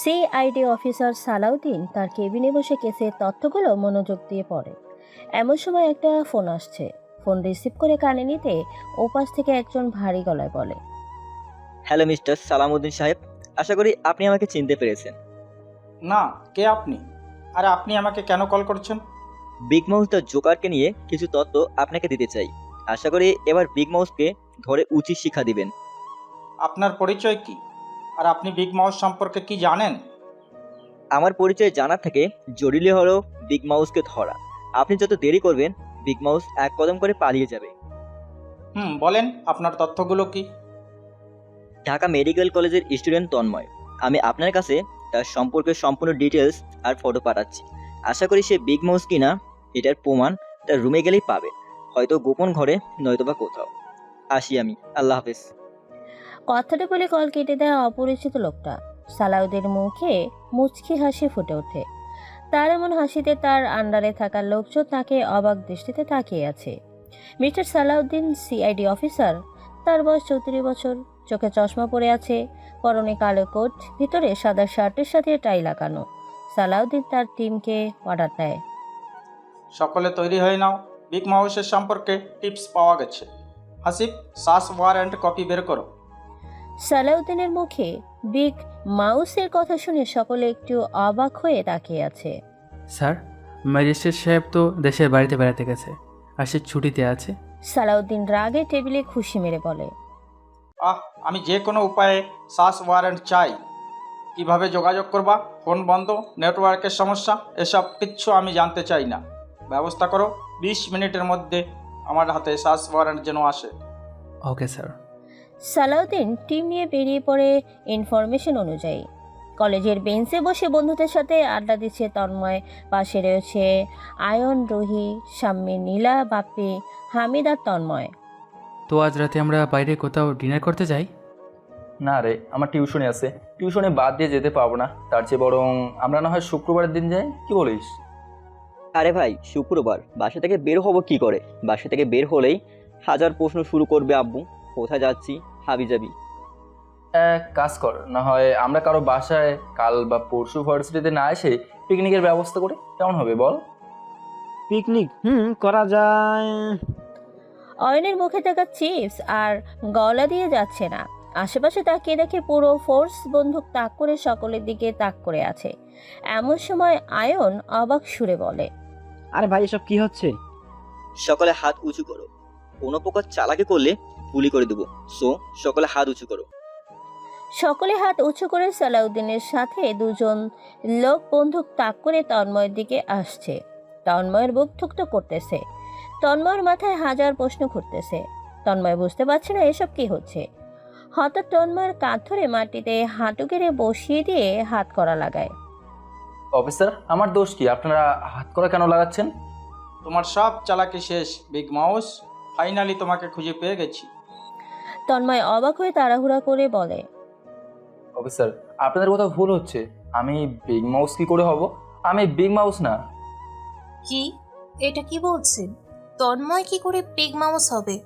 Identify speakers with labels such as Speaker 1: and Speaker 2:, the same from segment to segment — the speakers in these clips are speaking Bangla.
Speaker 1: সিআইডি অফিসার সালাউদ্দিন তার কেবিনে বসে কেসের তথ্যগুলো মনোযোগ দিয়ে পড়ে। এমন সময় একটা ফোন আসছে। ফোন রিসিভ করে কানে নিতে ওপাশ থেকে একজন ভারী গলায় বলে,
Speaker 2: হ্যালো মিস্টার সালামউদ্দিন সাহেব, আশা করি আপনি আমাকে চিনতে পেরেছেন।
Speaker 3: না, কে আপনি? আর আপনি আমাকে কেন কল করছেন?
Speaker 2: বিগ মাউস দ্য জোকারকে নিয়ে কিছু তথ্য আপনাকে দিতে চাই। আশা করি এবার বিগ মাউসকে ধরে উচিত শিক্ষা দিবেন।
Speaker 3: আপনার পরিচয় কি? আর আপনি বিগ মাউস সম্পর্কে কি জানেন?
Speaker 2: আমার পরিচয় জানা থেকে জরুরি হলো বিগ মাউসকে ধরা। আপনি যত দেরি করবেন বিগ মাউস এক কদম করে পালিয়ে যাবে।
Speaker 3: বলেন আপনার তথ্যগুলো কি?
Speaker 2: ঢাকা মেডিকেল কলেজের স্টুডেন্ট তন্ময়। আমি আপনার কাছে তার সম্পর্কে সম্পূর্ণ ডিটেলস আর ফটো পাঠাচ্ছি। আশা করি সে বিগ মাউস কিনা এটার প্রমাণ তার রুমে গেলেই পাবে, হয়তো গোপন ঘরে নয়তোবা কোথাও। আসি আমি, আল্লাহ হাফেজ।
Speaker 1: কথাটা বলে কল কেটে দেয় অপরিচিত লোকটা। সালাউদ্দিনের মুখে মুচকি হাসি ফুটে ওঠে। তার এমন হাসিতে তার আন্ডারে থাকা লোকজন তাকে অবাক দৃষ্টিতে তাকিয়ে আছে। Mister Salauddin CID officer. তার বয়স 34 বছর। চোখে চশমা পরে আছে, পরনে কালো কোট, ভিতরে সাদা শার্টের সাথে টাই লাগানো। সালাউদ্দিন তার টিমকে অর্ডার দেয়,
Speaker 3: সকলে তৈরি হয়ে নাও, বিগ মাউসের সম্পর্কে টিপস পাওয়া গেছে। হাসিব, সার্চ ওয়ারেন্ট কপি বের করো।
Speaker 1: সালাউদ্দিনের মুখে বিগ মাউসের কথা শুনে সকলে একটু অবাক হয়ে তাকিয়ে আছে।
Speaker 4: স্যার, ম্যাজিস্ট্রেট সাহেব তো দেশের বাড়িতে বেড়াতে গেছে, আর সে ছুটিতে আছে।
Speaker 1: সালাউদ্দিন রাগে টেবিলে খুশি মেরে বলে,
Speaker 3: আমি যে কোনো উপায়ে সার্চ ওয়ারেন্ট চাই। কিভাবে যোগাযোগ করবা? ফোন বন্ধ, নেটওয়ার্কের সমস্যা, এসব কিচ্ছু আমি জানতে চাই না। ব্যবস্থা করো, 20 মিনিটের মধ্যে আমার হাতে সার্চ ওয়ারেন্ট যেন আসে।
Speaker 4: Okay sir.
Speaker 1: সালাউদ্দিন টিম নিয়ে বেরিয়ে পড়ে। ইনফরমেশন অনুযায়ী কলেজের বেঞ্চে বসে বন্ধুদের সাথে আড্ডা দিচ্ছে তন্ময়। পাশে রয়েছে আয়ন, রুহি, শাম্মী, নীলা, বাপ্পি, হামিদ আর তন্ময়।
Speaker 4: তো আজ রাতে আমরা বাইরে কোথাও ডিনার করতে যাই?
Speaker 5: না রে, আমার টিউশনে আছে, টিউশনে বাদ দিয়ে যেতে পারবো না। তার চেয়ে বরং আমরা না হয় শুক্রবারের দিন যাই, কি বলিস?
Speaker 2: আরে ভাই, শুক্রবার বাসা থেকে বের হব কি করে? বাসা থেকে বের হলেই হাজার প্রশ্ন শুরু করবে আব্বু, কোথায় যাচ্ছি, হাবি যাবি।
Speaker 5: এক কাজ কর, না হয় আমরা কারো বাসায় কাল বা পরশু ভার্সিটিতে না এসে পিকনিকের ব্যবস্থা করি, কেমন হবে বল?
Speaker 6: পিকনিক করা যায়।
Speaker 1: অয়নের মুখে থাকা চিপস আর গলা দিয়ে যাচ্ছে না। আশেপাশে তাকিয়ে দেখে পুরো ফোর্স বন্দুক তাক করে সকলের দিকে তাক করে আছে। এমন সময় আয়ন অবাক সুরে বলে,
Speaker 6: আরে ভাই, এসব কি হচ্ছে?
Speaker 2: সকলে হাত উঁচু করো, কোনো প্রকার চালাকি করলে গুলি করে দেবো। সো সকলে হাত উঁচু করো।
Speaker 1: সকলে হাত উঁচু করে সালাউদ্দিনের সাথে দুজন লোক বন্দুক তাক করে তন্ময়ের দিকে আসছে। তন্ময়ের বুক থুকথুক করতেছে। তন্ময়ের মাথায় হাজার প্রশ্ন ঘুরতেছে। তন্ময় বুঝতে পারছে না এসব কি হচ্ছে। হঠাৎ তন্ময়ের কাঁধ ধরে মাটিতে হাঁটু গেড়ে বসিয়ে দিয়ে হাত করা লাগায়।
Speaker 5: অফিসার, আমার দোষ কি? আপনারা হাত করা কেন লাগাচ্ছেন?
Speaker 3: তোমার সব চালাকি শেষ বিগ মাউস, ফাইনালি তোমাকে খুঁজে পেয়ে গেছি।
Speaker 1: তন্ময় অবাক হয়ে তাড়াহুড়া করে বলে,
Speaker 5: অফিসার, আপনাদের কোথাও ভুল হচ্ছে। আমি বিগ মাউস কি করে হব? আমি বিগ মাউস না।
Speaker 7: কি? এটা কি বলছেন? তন্ময় কি করে বিগ মাউস হবে?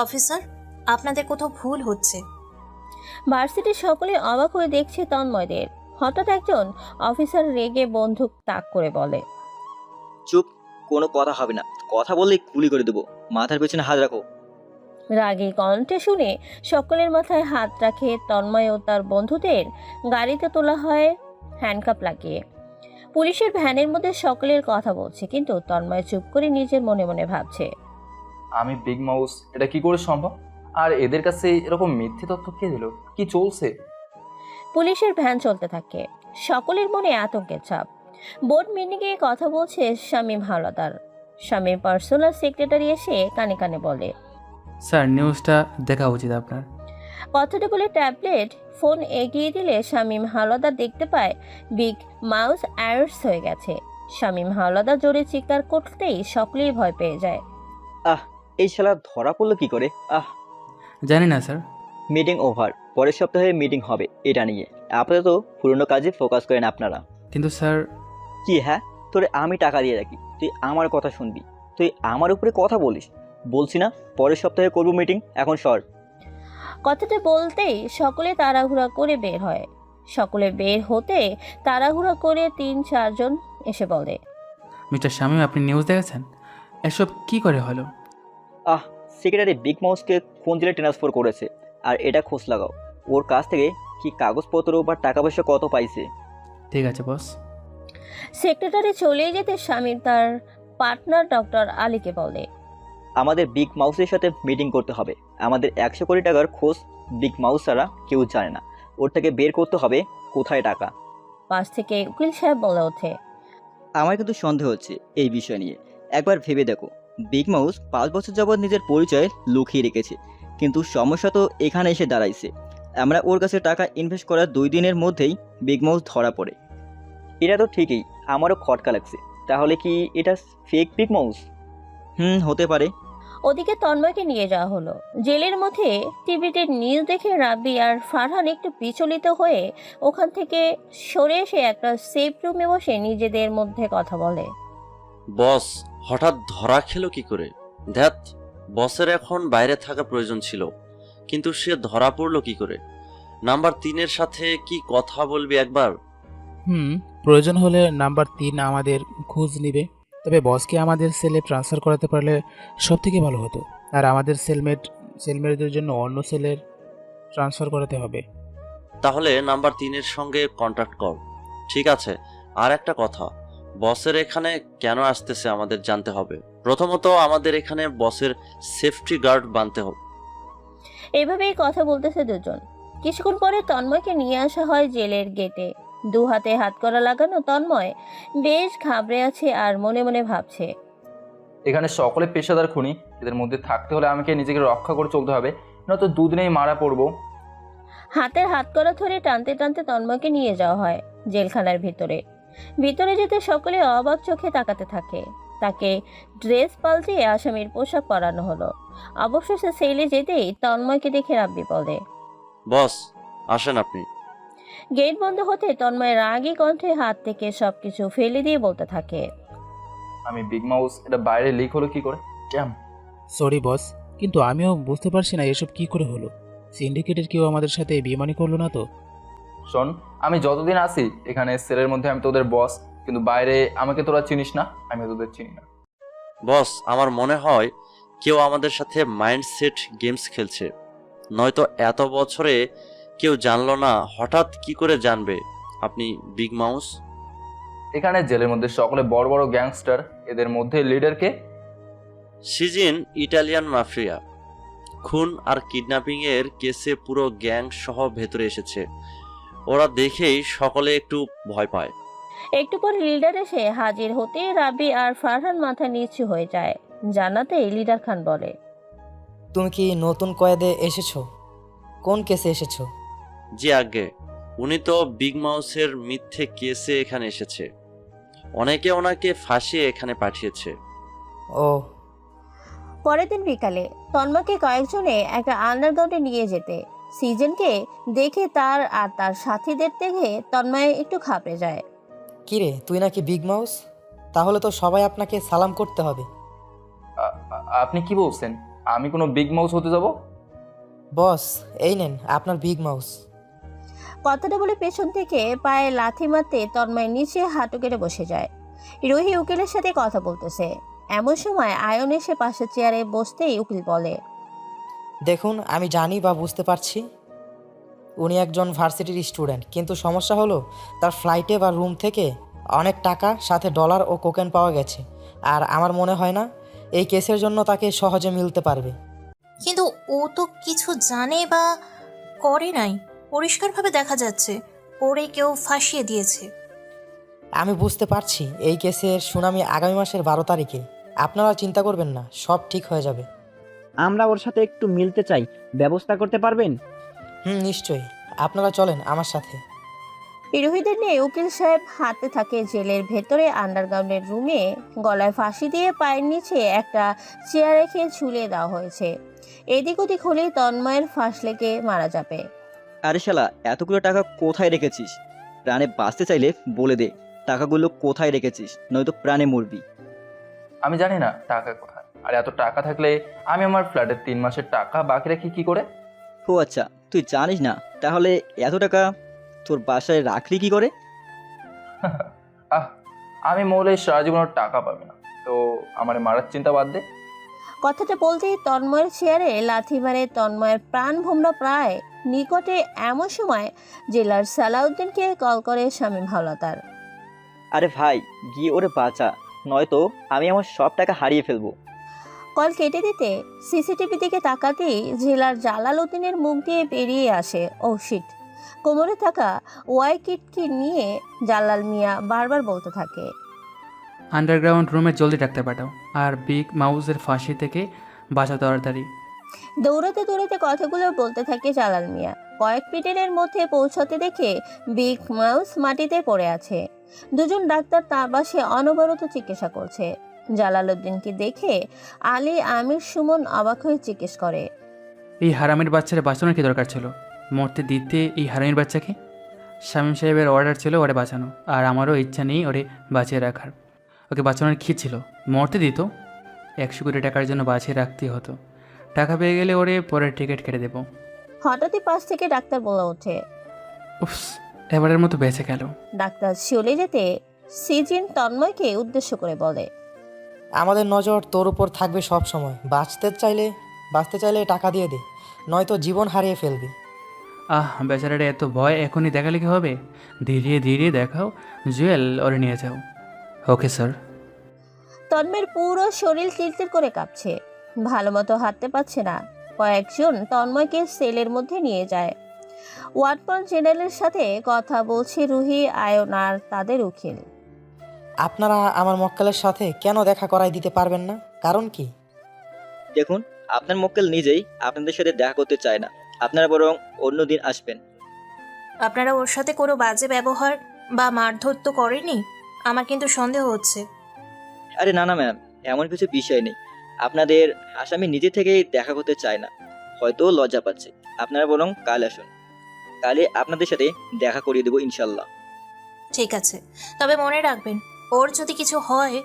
Speaker 7: অফিসার, আপনাদের কোথাও ভুল হচ্ছে।
Speaker 1: ভার্সিটির সকলে অবাক হয়ে দেখছে তন্ময়দের। হঠাৎ একজন অফিসার রেগে বন্দুক তাক করে বলে,
Speaker 2: চুপ, কোনো কথা হবে না, কথা বললেই গুলি করে দেবো। মাথার পেছনে হাত রাখো।
Speaker 1: রাগী কণ্ঠে শুনে সকলের মাথায় হাত রাখে তন্ময় ও তার বন্ধুদের গাড়িতে তোলা হয় হ্যান্ডকাপ লাগিয়ে। পুলিশের ভ্যানের মধ্যে সকলের কথা বলছে, কিন্তু তন্ময় চুপ করে নিজের মনে মনে ভাবছে,
Speaker 5: আমি বিগ মাউস, এটা কি করে সম্ভব? আর এদের কাছে এরকম মিথ্যে তথ্য কে দিল? কি চলছে?
Speaker 1: পুলিশের ভ্যান চলতে থাকে। সকলের মনে আতঙ্কের ছাপ। বোর্ড মিটিংয়ে কথা বলছে শামীম হাওলাদার। শামীম পার্সোনাল সেক্রেটারি এসে কানে কানে বলে,
Speaker 4: স্যার, নিউজটা দেখা উচিত আপনার।
Speaker 1: কথাটা বলে ট্যাবলেট ফোন এগিয়ে দিলে শামীম হাওলাদার দেখতে পায় বিগ মাউস অ্যারেস্ট হয়ে গেছে। শামীম হাওলাদার জোরে চিৎকার করতেই সকলেই ভয় পেয়ে যায়।
Speaker 2: এই শালা ধরা পড়লো কি করে?
Speaker 4: জানি না স্যার।
Speaker 2: মিটিং ওভার, পরের সপ্তাহে মিটিং হবে এটা নিয়ে। আপাতত পুরনো কাজে ফোকাস করেন আপনারা।
Speaker 4: কিন্তু স্যার।
Speaker 2: কি? হ্যাঁ, তোরে আমি টাকা দিয়ে রাখি, তুই আমার কথা শুনবি? তুই আমার উপরে কথা বলিস? বলছি না পরের সপ্তাহে করবো মিটিং, এখন সর।
Speaker 1: কথাটা বলতেই সকলে তাড়াহুড়া করে বের হয়। সকলে বের হতে তাড়াহুড়ো করে 3-4 জন এসে বলে,
Speaker 4: মিস্টার শামীম, আপনি নিউজ দেখেছেন? এসব কি করে হলো?
Speaker 2: সেক্রেটারি বিগ মাউসকে কোন জেলে ট্রান্সফার করেছে, আর এটা খোঁজ লাগাও। ওর কাছ থেকে কি কাগজপত্র বা টাকা পয়সা কত পাইছে।
Speaker 4: ঠিক আছে বস।
Speaker 1: সেক্রেটারি চলে যেতে স্বামীর তার পার্টনার ডক্টর আলীকে বলে,
Speaker 2: আমাদের বিগ মাউসের সাথে মিটিং করতে হবে। আমাদের 100 কোটি টাকার খোঁজ বিগ মাউস ছাড়া কেউ জানে না। ওর থেকে বের করতে হবে কোথায় টাকা।
Speaker 1: পাশ থেকে উকিল সাহেব বলে ওঠে,
Speaker 2: আমার কিন্তু সন্দেহ হচ্ছে এই বিষয় নিয়ে। একবার ভেবে দেখো, বিগ মাউস 5 বছর যাবৎ নিজের পরিচয় লুকিয়ে রেখেছে, কিন্তু সমস্যা তো এখানে এসে দাঁড়াইছে। আমরা ওর কাছে টাকা ইনভেস্ট করার 2 দিনের মধ্যেই বিগ মাউস ধরা পড়ে। এটা তো ঠিকই, আমারও খটকা লাগছে। তাহলে কি এটা ফেক বিগ মাউস? হতে পারে।
Speaker 1: ওদিকে তন্ময়কে নিয়ে যাওয়া হলো। জেলের মধ্যে টিভিতে নিউজ দেখে রাব্বি আর ফারহান একটু বিচলিত হয়ে ওখান থেকে সরে এসে একটা সেফ রুমে বসে নিজেদের মধ্যে কথা বলে।
Speaker 8: বস হঠাৎ ধরা খেলো কি করে? ধ্যাত, বসের এখন বাইরে থাকা প্রয়োজন ছিল, কিন্তু সে ধরা পড়লো কি করে? নাম্বার 3-এর সাথে কি কথা বলবি একবার?
Speaker 9: প্রয়োজন হলে নাম্বার 3 আমাদের খোঁজ নিবে, তবে বসকে আমাদের সেলে ট্রান্সফার করাতে পারলে সব থেকে ভালো হতো। আর আমাদের সেলমেটদের জন্য অন্য সেলের ট্রান্সফার করাতে হবে।
Speaker 8: তাহলে নাম্বার 3-এর সঙ্গে কন্ট্যাক্ট কর। ঠিক আছে, আর একটা কথা, বসের এখানে কেন আসতেছে আমাদের জানতে হবে। প্রথমত আমাদের এখানে বসের সেফটি গার্ড বানতে হবে।
Speaker 1: এভাবেই কথা বলতেছে দুজন। কিছুক্ষণ পরে তন্ময়কে নিয়ে আসা হয় জেলের গেটে। 2 হাতে হাতকড়া লাগানো তন্ময় বেশ ঘাবড়ে আছে আর মনে মনে ভাবছে,
Speaker 5: এখানে সকলে পেশাদার খুনি, এদের মধ্যে থাকতে হলে আমাকে নিজেকে রক্ষা করে চলতে হবে, নয়তো দুদিনেই মারা পড়বো।
Speaker 1: হাতের হাতকড়া ধরে টানতে টানতে তন্ময়কে নিয়ে যাওয়া হয় জেলখানার ভিতরে। ভিতরে যেতে সকলে অবাক চোখে তাকাতে থাকে। তাকে ড্রেস পাল্টিয়ে আসামির পোশাক পরানো হলো। অবশেষে সেলে যেতেই তন্ময়কে দেখে রাব্বি বলে,
Speaker 8: বস আসেন আপনি।
Speaker 1: গেট বন্ধ হতে তন্ময় রাগী কণ্ঠে হাত থেকে সবকিছু ফেলে দিয়ে বলতে থাকে,
Speaker 5: আমি বিগ মাউস, এটা বাইরে লিক হলো কি করে? ক্যাম
Speaker 9: সরি বস, কিন্তু আমিও বুঝতে পারছি না এসব কি করে হলো। সিন্ডিকেটের কেউ আমাদের সাথে বেইমানি করলো না তো?
Speaker 5: শোন, আমি যতদিন আসি এখানে সেলের মধ্যে আমি তোদের বস, কিন্তু বাইরে আমাকে তোরা চিনিস না, আমি তোদের চিনি না।
Speaker 8: বস আমার মনে হয় কেউ আমাদের সাথে মাইন্ডসেট গেমস খেলছে, নয়তো এত বছরে কেউ জানলো না, হঠাৎ কি করে জানবে আপনি বিগ মাউস?
Speaker 5: এখানে জেলের মধ্যে সকলে বড় বড় গ্যাংস্টার, এদের মধ্যে লিডারকে
Speaker 8: সিজিন ইটালিয়ান মাফিয়া, খুন আর কিডন্যাপিং এর কেসে পুরো গ্যাং সহ ভেতরে এসেছে। ওরা দেখেই সকলে একটু ভয় পায়।
Speaker 1: একটু পরে লিডার এসে হাজির হতে রাব্বি আর ফারহান মাথা নিচু হয়ে যায়। জানাতেই লিডার খান বলে,
Speaker 10: তুমি কি নতুন কয়েদে এসেছো? কোন কেসে এসেছো?
Speaker 8: জি আগে, উনি তো বিগ মাউসের মিথ্যে কেসে এখানে এসেছে। অনেকে ওনাকে ফাঁসিয়ে এখানে পাঠিয়েছে।
Speaker 10: ও,
Speaker 1: পরের দিন বিকালে তন্ময়কে কয়েকজনে একটা আন্ডারগ্রাউন্ডে নিয়ে যেতে সিজনকে দেখে তার আর তার সাথীদের দেখে তন্ময় একটু ঘাবড়ে যায়।
Speaker 10: কিরে তুই নাকি বিগ মাউস? তাহলে তো সবাই আপনাকে সালাম করতে হবে।
Speaker 5: আপনি কি বলছেন? আমি কোনো বিগ মাউস হতে যাব?
Speaker 10: বস এই নেন আপনার বিগ মাউস।
Speaker 1: কথাটা বলে পেছন থেকে পায়ে লাথি মারতে তন্ময় নিচে হাঁটু কেটে বসে যায়। রুহি উকিলের সাথে কথা বলতেছে। এমন সময় আয়ন এসে পাশের চেয়ারে বসতেই উকিল বলে,
Speaker 10: দেখুন আমি জানি বা বুঝতে পারছি উনি একজন ভার্সিটির স্টুডেন্ট, কিন্তু সমস্যা হলো তার ফ্লাইটে বা রুম থেকে অনেক টাকা সাথে ডলার ও কোকেন পাওয়া গেছে। আর আমার মনে হয় না এই কেসের জন্য তাকে সহজে মিলতে পারবে।
Speaker 7: কিন্তু ও তো কিছু জানে বা করে নাই, পরিষ্কারভাবে দেখা যাচ্ছে ওরে কেউ ফাঁসিয়ে দিয়েছে।
Speaker 10: আমি বুঝতে পারছি এই কেসের শুনানি আগামী মাসের 12 তারিখে। আপনারা চিন্তা করবেন না, সব ঠিক হয়ে যাবে।
Speaker 6: আমরা ওর সাথে একটু মিলতে চাই, ব্যবস্থা করতে পারবেন?
Speaker 10: নিশ্চয়ই, আপনারা চলেন আমার সাথে।
Speaker 1: রুহিদের নিয়ে উকিল সাহেব হাঁটতে থাকে জেলের ভেতরে আন্ডারগ্রাউন্ডের রুমে। গলায় ফাঁসি দিয়ে পায়ের নিচে একটা চেয়ার রেখে ঝুলিয়ে দেওয়া হয়েছে। এদিক ওদিক হলেই তন্ময়ের ফাঁস লেগে মারা যাবে।
Speaker 2: আরে শালা, এতগুলো টাকা কোথায় রেখেছিস? প্রাণে বাঁচতে চাইলে বলে দে টাকাগুলো কোথায় রেখেছিস, নয়তো প্রাণে মরবি।
Speaker 5: আমি জানি না টাকা কোথায়। আর এত টাকা থাকলে আমি আমার ফ্ল্যাটের 3 মাসের টাকা বাকি রাখি কি করে?
Speaker 2: ও আচ্ছা, তুই জানিস না? তাহলে এত টাকা তোর বাসায় রাখলি কি করে?
Speaker 5: আহ আমি মরলে সারা জীবন ওর টাকা পাবে না, তো আমার মারার চিন্তা বাদ দে।
Speaker 1: কথাটা বলতেই তন্ময়ের চেয়ারে লাথি মারে তন্ময়ের প্রাণ ভোমরা প্রায় নিকটে। এমন সময় জেলার সালাউদ্দিনকে কল করে শামীম হাওলাদার।
Speaker 2: আরে ভাই, গিয়ে ওরে বাঁচা, নয়তো আমি আমার সব টাকা হারিয়ে ফেলবো।
Speaker 1: কল কেটে দিতে সিসিটিভি দিকে তাকাতেই জেলার জালালউদ্দিনের মুখ দিয়ে বেরিয়ে আসে, ও শিট। কোমরে থাকা ওয়াই কিটকে নিয়ে জালাল মিয়া বারবার বলতে থাকে,
Speaker 4: আন্ডারগ্রাউন্ড রুমে জলদি ডাক্তার পাঠাও, আর বিগ মাউসের ফাঁসি থেকে বাঁচা তাড়াতাড়ি।
Speaker 1: দৌড়াতে দৌড়াতে কথাগুলো বলতে থাকে জালাল মিয়া। কয়েক মিনিটের মধ্যে পৌঁছাতে দেখে বিগ মাউস মাটিতে পড়ে আছে। দুজন ডাক্তার তার পাশে অনবরত চিকিৎসা করছে। জালালউদ্দিনকে দেখে আলী, আমির, সুমন অবাক হয়ে জিজ্ঞেস করে,
Speaker 4: এই হারামির বাচ্চারা বাঁচানোর কি দরকার ছিল? মরতে দিতে এই হারামির বাচ্চাকে? শামীম সাহেবের অর্ডার ছিল ওরে বাঁচানো, আর আমারও ইচ্ছা নেই ওরে বাঁচিয়ে রাখার। ওকে বাঁচানোর কী ছিল? মরতে দিত? 100 কোটি টাকার জন্য বাঁচিয়ে রাখতে হতো। টাকা পেয়ে গেলে ওরে পরের টিকিট কেটে দেবো।
Speaker 1: হঠাৎই পাশ থেকে ডাক্তার বলে ওঠে।
Speaker 4: উফস, এবারের মতো বেঁচে গেল।
Speaker 1: ডাক্তার চলে যেতে সিজিন তন্ময়কে উদ্দেশ্য করে বলে,
Speaker 10: আমাদের নজর তোর উপর থাকবে সব সময়। বাঁচতে চাইলে টাকা দিয়ে দে, নয়তো জীবন হারিয়ে ফেলবি।
Speaker 4: বেচারাটা এত ভয় এখনই দেখালে কি হবে? ধীরে ধীরে দেখাও, জুয়েল ওরে নিয়ে যাও। Okay sir.
Speaker 1: তন্ময়ের পুরো শরীর তিলতিল করে কাঁপছে, ভালো মতো হাঁটতে পারছে না। কয়েকজন তন্ময়কে সেলের মধ্যে নিয়ে যায়। ওয়ার্ডপল জেনারেলের সাথে কথা বলছে রুহি, আয়ন আর তাদের উকিল।
Speaker 10: আপনারা আমার মক্কেলের সাথে কেন দেখা করাই দিতে পারবেন না? কারণ কি?
Speaker 2: দেখুন, আপনার মক্কেল নিজেই আপনাদের সাথে দেখা করতে চায় না। আপনারা বরং অন্য দিন আসবেন।
Speaker 7: আপনারা ওর সাথে কোনো বাজে ব্যবহার বা মারধর তো করেনি? আমার কিন্তু সন্দেহ হচ্ছে।
Speaker 2: আরে না না ম্যাম, এমন কিছু বিষয় নেই। আপনাদের আসামি নিজে থেকেই দেখা করতে চায় না, হয়তো লজ্জা পাচ্ছে। আপনারা বরং কাল আসুন, কালই আপনাদের সাথে দেখা করিয়ে দেবো ইনশাল্লাহ।
Speaker 7: ঠিক আছে, তবে মনে রাখবেন, ওর যদি কিছু হয়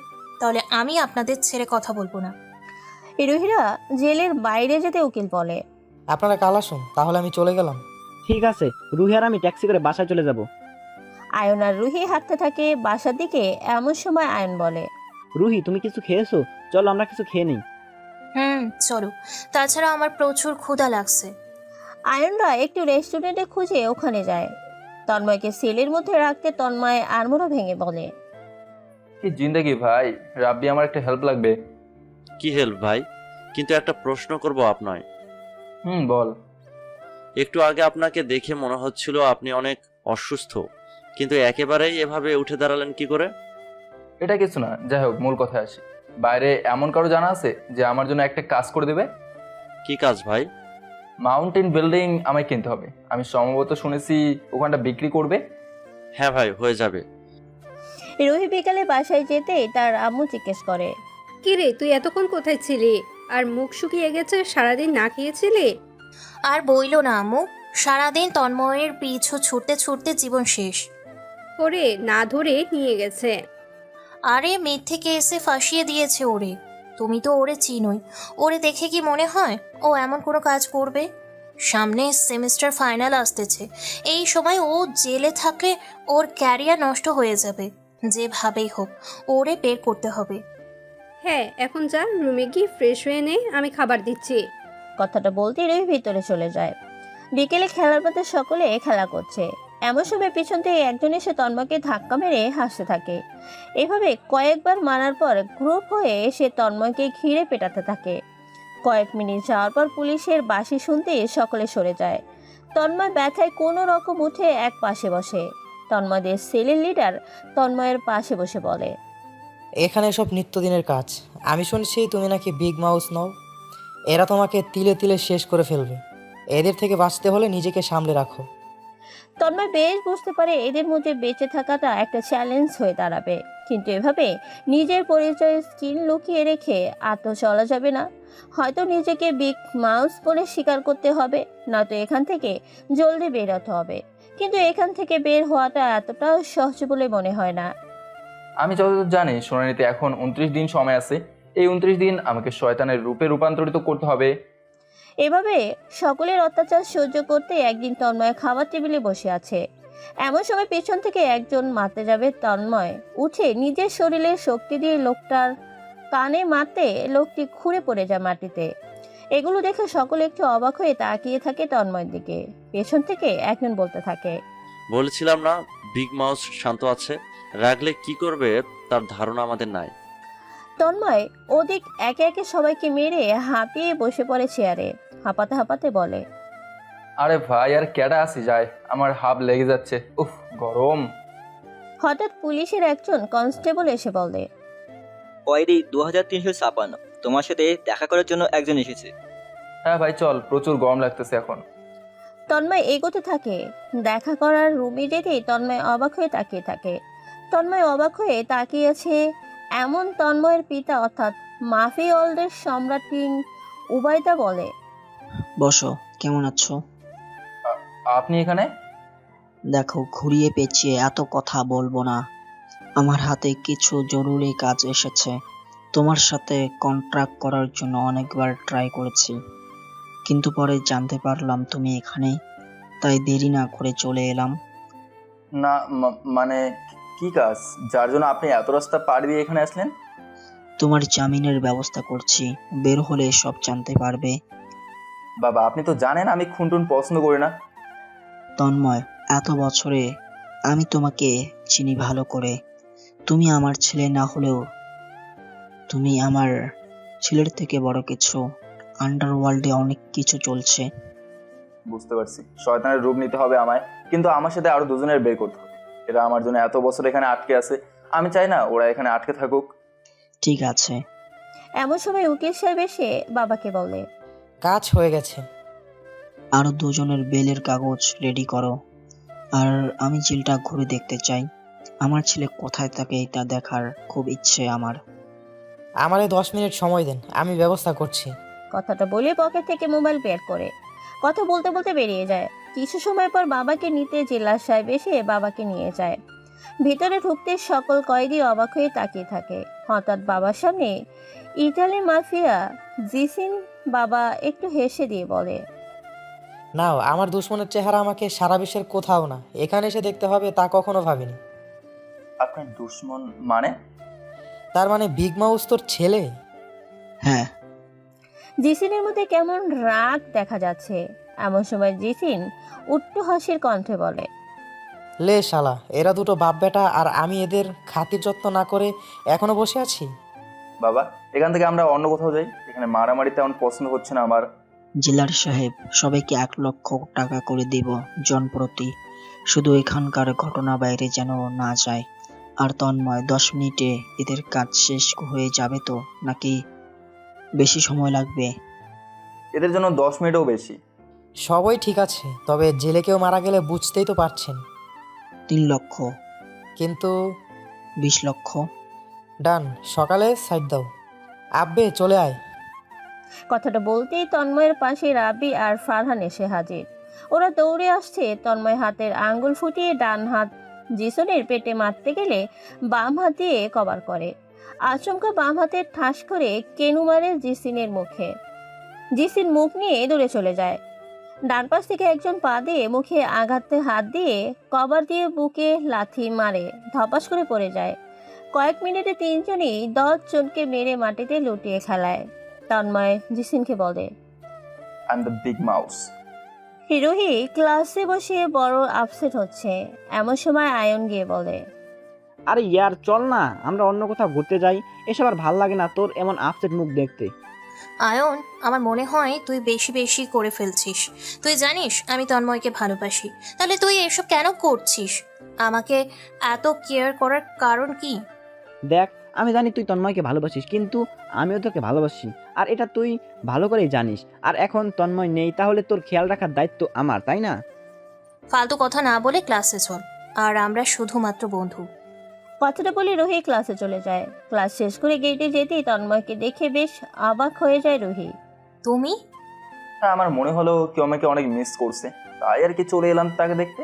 Speaker 7: তাহলে আমি আপনাদের ছেড়ে কথা বলবো না।
Speaker 1: রুহিরা জেলের বাইরে যেতে উকিল বলে,
Speaker 10: আপনারা কাল আসুন, তাহলে আমি চলে গেলাম।
Speaker 6: ঠিক আছে, রুহি আর আমি ট্যাক্সি করে বাসায় চলে যাব।
Speaker 1: আয়ন আর রুহি হাঁটতে থাকে বাসার দিকে। এমন সময় আয়ন বলে,
Speaker 6: রুহি, তুমি কিছু খেয়েছো? চলো আমরা কিছু খেয়ে নিই।
Speaker 7: চলো, তাছাড়া আমার প্রচুর ক্ষুধা লাগছে।
Speaker 1: আয়নরা একটু রেস্টুরেন্টে খুঁজে ওখানে যায়। তন্ময়কে সেলের মধ্যে রাখতে তন্ময় আড়মোড়া ভেঙে বলে,
Speaker 5: কি জিন্দেগি ভাই, রাব্বি আমার একটা হেল্প লাগবে।
Speaker 8: কি হেল্প ভাই? কিন্তু একটা প্রশ্ন করব আপনায়।
Speaker 5: বল।
Speaker 8: একটু আগে আপনাকে দেখে মনে হচ্ছিল আপনি অনেক অসুস্থ, কিন্তু একেবারেই এভাবে উঠে দাঁড়ালেন কি করে?
Speaker 5: এটা কিছু না, যাই হোক মূল কথায় আসি। বাইরে এমন কারো জানা আছে যে আমার জন্য একটা কাজ করে দেবে?
Speaker 8: কি কাজ ভাই?
Speaker 5: মাউন্টেন বিল্ডিং আমায় কিনতে হবে। আমি সম্ভবত শুনেছি ওখানটা বিক্রি করবে।
Speaker 8: হ্যাঁ ভাই, হয়ে যাবে।
Speaker 1: রুহি বিকালে বাসায় যেতে তার আম্মু জিজ্ঞেস করে,
Speaker 11: কিরে, তুই এতক্ষণ কোথায় ছিলি? আর মুখ শুকিয়ে গেছে, সারাদিন না খেয়েছিলি?
Speaker 7: আর বইলো না আম্মু, সারাদিন তন্ময়ের পিছু ছুটতে ছুটতে জীবন শেষ।
Speaker 11: ওরে না ধরে নিয়ে গেছে।
Speaker 7: আরে মিথ্যে কেসে ফাঁসিয়ে দিয়েছে ওরে। তুমি তো ওরে চিনোই, ওরে দেখে কি মনে হয় ও এমন কোনো কাজ করবে? সামনে সেমিস্টার ফাইনাল আসতেছে, এই সময় ও জেলে থাকলে ওর ক্যারিয়ার নষ্ট হয়ে যাবে। যেভাবেই হোক ওরে বের করতে হবে।
Speaker 11: হ্যাঁ, এখন যা, রুমে গিয়ে ফ্রেশ হয়ে নে, আমি খাবার দিচ্ছি।
Speaker 1: কথাটা বলতে রুহি ভিতরে চলে যায়। বিকেলে খেলার পথে সকলে খেলা করছে। এমন সময় পিছন থেকে একজন এসে তন্ময়কে ধাক্কা মেরে হাসতে থাকে। এভাবে কয়েকবার মারার পর গ্রুপ হয়ে এসে তন্ময়কে ঘিরে পেটাতে থাকে। কয়েক মিনিট যাওয়ার পর পুলিশের বাঁশি শুনতে সকলে সরে যায়। তন্ময় ব্যথায় কোনো রকম উঠে এক পাশে বসে। তন্ময়দের সেলের লিডার তন্ময়ের পাশে বসে বলে,
Speaker 10: এখানে সব নিত্যদিনের কাজ। আমি শুনছি তুমি নাকি বিগ মাউস নও। এরা তোমাকে তিলে তিলে শেষ করে ফেলবে। এদের থেকে বাঁচতে হলে নিজেকে সামলে রাখো।
Speaker 1: তন্ময় বেশ বুঝতে পারে এদের মধ্যে বেঁচে থাকাটা একটা চ্যালেঞ্জ হয়ে দাঁড়াবে, কিন্তু এভাবে নিজের পরিচয় স্কিল লুকিয়ে রেখে আর তো চলা যাবে না। হয়তো নিজেকে বিগ মাউস বলে স্বীকার করতে হবে, নয়তো এখান থেকে জলদি বের হতে হবে। কিন্তু এখান থেকে বের হওয়াটা এতটাও সহজ বলে মনে হয় না।
Speaker 5: আমি যতদূর জানি শুনানিতে এখন 29 দিন সময় আছে। এই 29 দিন আমাকে শয়তানের রূপে রূপান্তরিত করতে হবে।
Speaker 1: এভাবে সকলের অত্যাচার সহ্য করতে একদিন তন্ময় খাবার টেবিলে বসে আছে। এমন সময় পেছন থেকে একজন মারতে যাবে তন্ময় উঠে নিজের শরীরের শক্তি দিয়ে লোকটার কানে মারতে লোকটি খুঁড়ে পড়ে যায় মাটিতে। এগুলো দেখে সকলে একটু অবাক হয়ে তাকিয়ে থাকে তন্ময়ের দিকে। পেছন থেকে একজন বলতে থাকে,
Speaker 8: বলেছিলাম না বিগ মাউস শান্ত আছে, রাগলে কি করবে তার ধারণা আমাদের নাই।
Speaker 1: তন্ময় ওদিক একে একে সবাইকে মেরে হাঁপিয়ে বসে পড়ে চেয়ারে। হাঁপাতে হাঁপাতে বলে,
Speaker 5: আরে ভাই আর কেডা আসি যায়, আমার হাত লেগে যাচ্ছে, উফ গরম।
Speaker 1: হঠাৎ পুলিশের একজন কনস্টেবল এসে বলে,
Speaker 2: কয়েদি 2356, তোমার সাথে দেখা করার জন্য একজন এসেছে।
Speaker 5: হ্যাঁ ভাই চল, প্রচুর গরম লাগতেছে এখন।
Speaker 1: তন্ময় এগোতে থাকে। দেখা করার রুমে যেতেই তন্ময় অবাক হয়ে তাকিয়ে থাকে। তন্ময় অবাক হয়ে তাকিয়ে আছে এমন তন্ময়ের পিতা অর্থাৎ মাফিওলদের সম্রাট কিং উবাইদা বলে,
Speaker 12: বসো, কেমন আছো?
Speaker 5: আপনি এখানে?
Speaker 12: দেখো, ঘুরিয়ে পেঁচিয়ে এত কথা বলবো না। আমার হাতে কিছু জরুরি কাজ এসেছে। তোমার সাথে কন্ট্রাক্ট করার জন্য অনেকবার ট্রাই করেছি, কিন্তু পরে জানতে পারলাম তুমি এখানে, তাই দেরি না করে চলে এলাম।
Speaker 5: না মানে কি কাজ যার জন্য আপনি এত রাস্তা পাড়ি দিয়ে এখানে আসলেন?
Speaker 12: তোমার জামিনের ব্যবস্থা করছি, বের হলে সব জানতে পারবে।
Speaker 5: বাবা আপনি তো জানেন আমি খুনটুন পছন্দ করি না।
Speaker 12: তন্ময়, এত বছরে আমি তোমাকে চিনি ভালো করে। তুমি আমার ছেলে না হলেও তুমি আমার ছেলের থেকে বড় কিছু। আন্ডারওয়ার্ল্ডে অনেক কিছু চলছে।
Speaker 5: বুঝতে পারছি, শয়তানের রূপ নিতে হবে আমায়, কিন্তু আমার সাথে আরো দুজনের বের করতে হবে। এরা আমার জন্য এত বছর এখানে আটকে আছে, আমি চাই না ওরা এখানে আটকে থাকুক।
Speaker 12: ঠিক আছে।
Speaker 1: এমন সময় উকিল সাহেব এসে বাবাকে বলে,
Speaker 10: কাজ হয়ে গেছে।
Speaker 12: আরো দুজনের বেলের কাগজ রেডি করো। আর আমি জেলটা ঘুরে দেখতে চাই। আমার ছেলে কোথায় থাকে তা দেখার খুব ইচ্ছে আমার।
Speaker 10: আমারে 10 মিনিট সময় দেন, আমি ব্যবস্থা করছি।
Speaker 1: কথাটা বলে পকেট থেকে মোবাইল বের করে কথা বলতে বলতে বেরিয়ে যায়। কিছু সময় পর বাবাকে নিতে জেলা সাহেব এসে বাবাকে নিয়ে যায়। ভিতরে ঢুকতে সকল কয়েদি অবাক হয়ে তাকিয়ে থাকে। হঠাৎ বাবার সামনে ইটালি মাফিয়া জিসিন বাবা একটু হেসে দিয়ে বলে,
Speaker 10: নাও, আমার দুশ্মনের চেহারা আমাকে সারা বিশ্বের কোথাও না, এখানে এসে দেখতে হবে তা কখনো ভাবিনি।
Speaker 5: আপনার দুশ্মন মানে?
Speaker 10: তার মানে বিগ মাউস তোর ছেলে?
Speaker 12: হ্যাঁ।
Speaker 1: জিসিনের মধ্যে কেমন রাগ দেখা যাচ্ছে। এমন সময় জিসিন উট্টু হাসির কণ্ঠে বলে,
Speaker 10: লে শালা, এরা দুটো বাপ বেটা আর আমি এদের খাতির যত্ন না করে এখনো বসে আছি।
Speaker 5: বাবা এখান থেকে আমরা অন্য কোথাও যাই, এখানে মারামারি তেমন পছন্দ হচ্ছে না আমার।
Speaker 12: জেলার সাহেব, সবাইকে 1 লক্ষ টাকা করে দেব জন প্রতি। শুধু এখানকার ঘটনা বাইরে যেন না যায়। আর তন্ময়, 10 মিনিটে এদের কাজ শেষ হয়ে যাবে তো, নাকি বেশি সময় লাগবে?
Speaker 5: এদের জন্য 10 মিনিটও বেশি।
Speaker 10: সবই ঠিক আছে, তবে জেলে কেউ মারা গেলে বুঝতেই তো পারছেন।
Speaker 12: 3 লক্ষ।
Speaker 10: কিন্তু
Speaker 12: 20 লক্ষ।
Speaker 10: ডান, সকালে সাইড দাও। আব্বে চলে আয়।
Speaker 1: কথাটা বলতেই তন্ময়ের পাশে রাবি আর ফারহান এসে হাজির। ওরা দৌড়ে আসছে। তন্ময় হাতের আঙ্গুল ফুটিয়ে ডান হাত জিসনের পেটে মারতে গেলে বাম হাত দিয়ে কভার করে। আচমকা বাম হাতের ঠাস করে কেনু মারে জিসিনের মুখে। জিসিন মুখ নিয়ে দূরে চলে যায়। ডান পাশ থেকে একজন পা দিয়ে মুখে আঘাতে হাত দিয়ে কভার দিয়ে বুকে লাথি মারে, ধপাস করে পড়ে যায়। কয়েক মিনিটে 3 জনই 10 জনকে মেরে মাটিতে লুটিয়ে খেলায়। তন্ময় জিসিনকে বলে,
Speaker 5: I am the big mouse.
Speaker 1: Ruhi ক্লাসে বসে বড় আপসেট হচ্ছে। এমন সময় আয়ন গিয়ে বলে,
Speaker 6: আরে ইয়ার চল না, আমরা অন্য কোথাও ঘুরতে যাই। এসব আর ভাল লাগে না তোর এমন আপসেট মুখ দেখতে।
Speaker 7: আয়ন, আমার মনে হয় তুই বেশি বেশি করে ফেলছিস। তুই জানিস আমি তন্ময়কে ভালোবাসি, তাহলে তুই এসব কেন করছিস? আমাকে এত কেয়ার করার কারণ কি?
Speaker 6: দেখ, আমি জানি তুই তন্ময়কে ভালোবাসিস, কিন্তু আমিও তোকে ভালোবাসি, আর এটা তুই ভালো করেই জানিস। আর এখন তন্ময় নেই, তাহলে তোর খেয়াল রাখার দায়িত্ব আমার, তাই না?
Speaker 7: ফালতু কথা না বলে ক্লাসে চল, আর আমরা শুধুমাত্র বন্ধু।
Speaker 1: কথাটা বলে রুহি ক্লাসে চলে যায়। ক্লাস শেষ করে গেটে যেতেই তন্ময়কে দেখে বেশ অবাক হয়ে যায় রুহি।
Speaker 7: তুমি?
Speaker 5: হ্যাঁ, আমার মনে হলো কেউ আমাকে অনেক মিস করছে, তাই আর কি চলে এলাম তাকে দেখতে।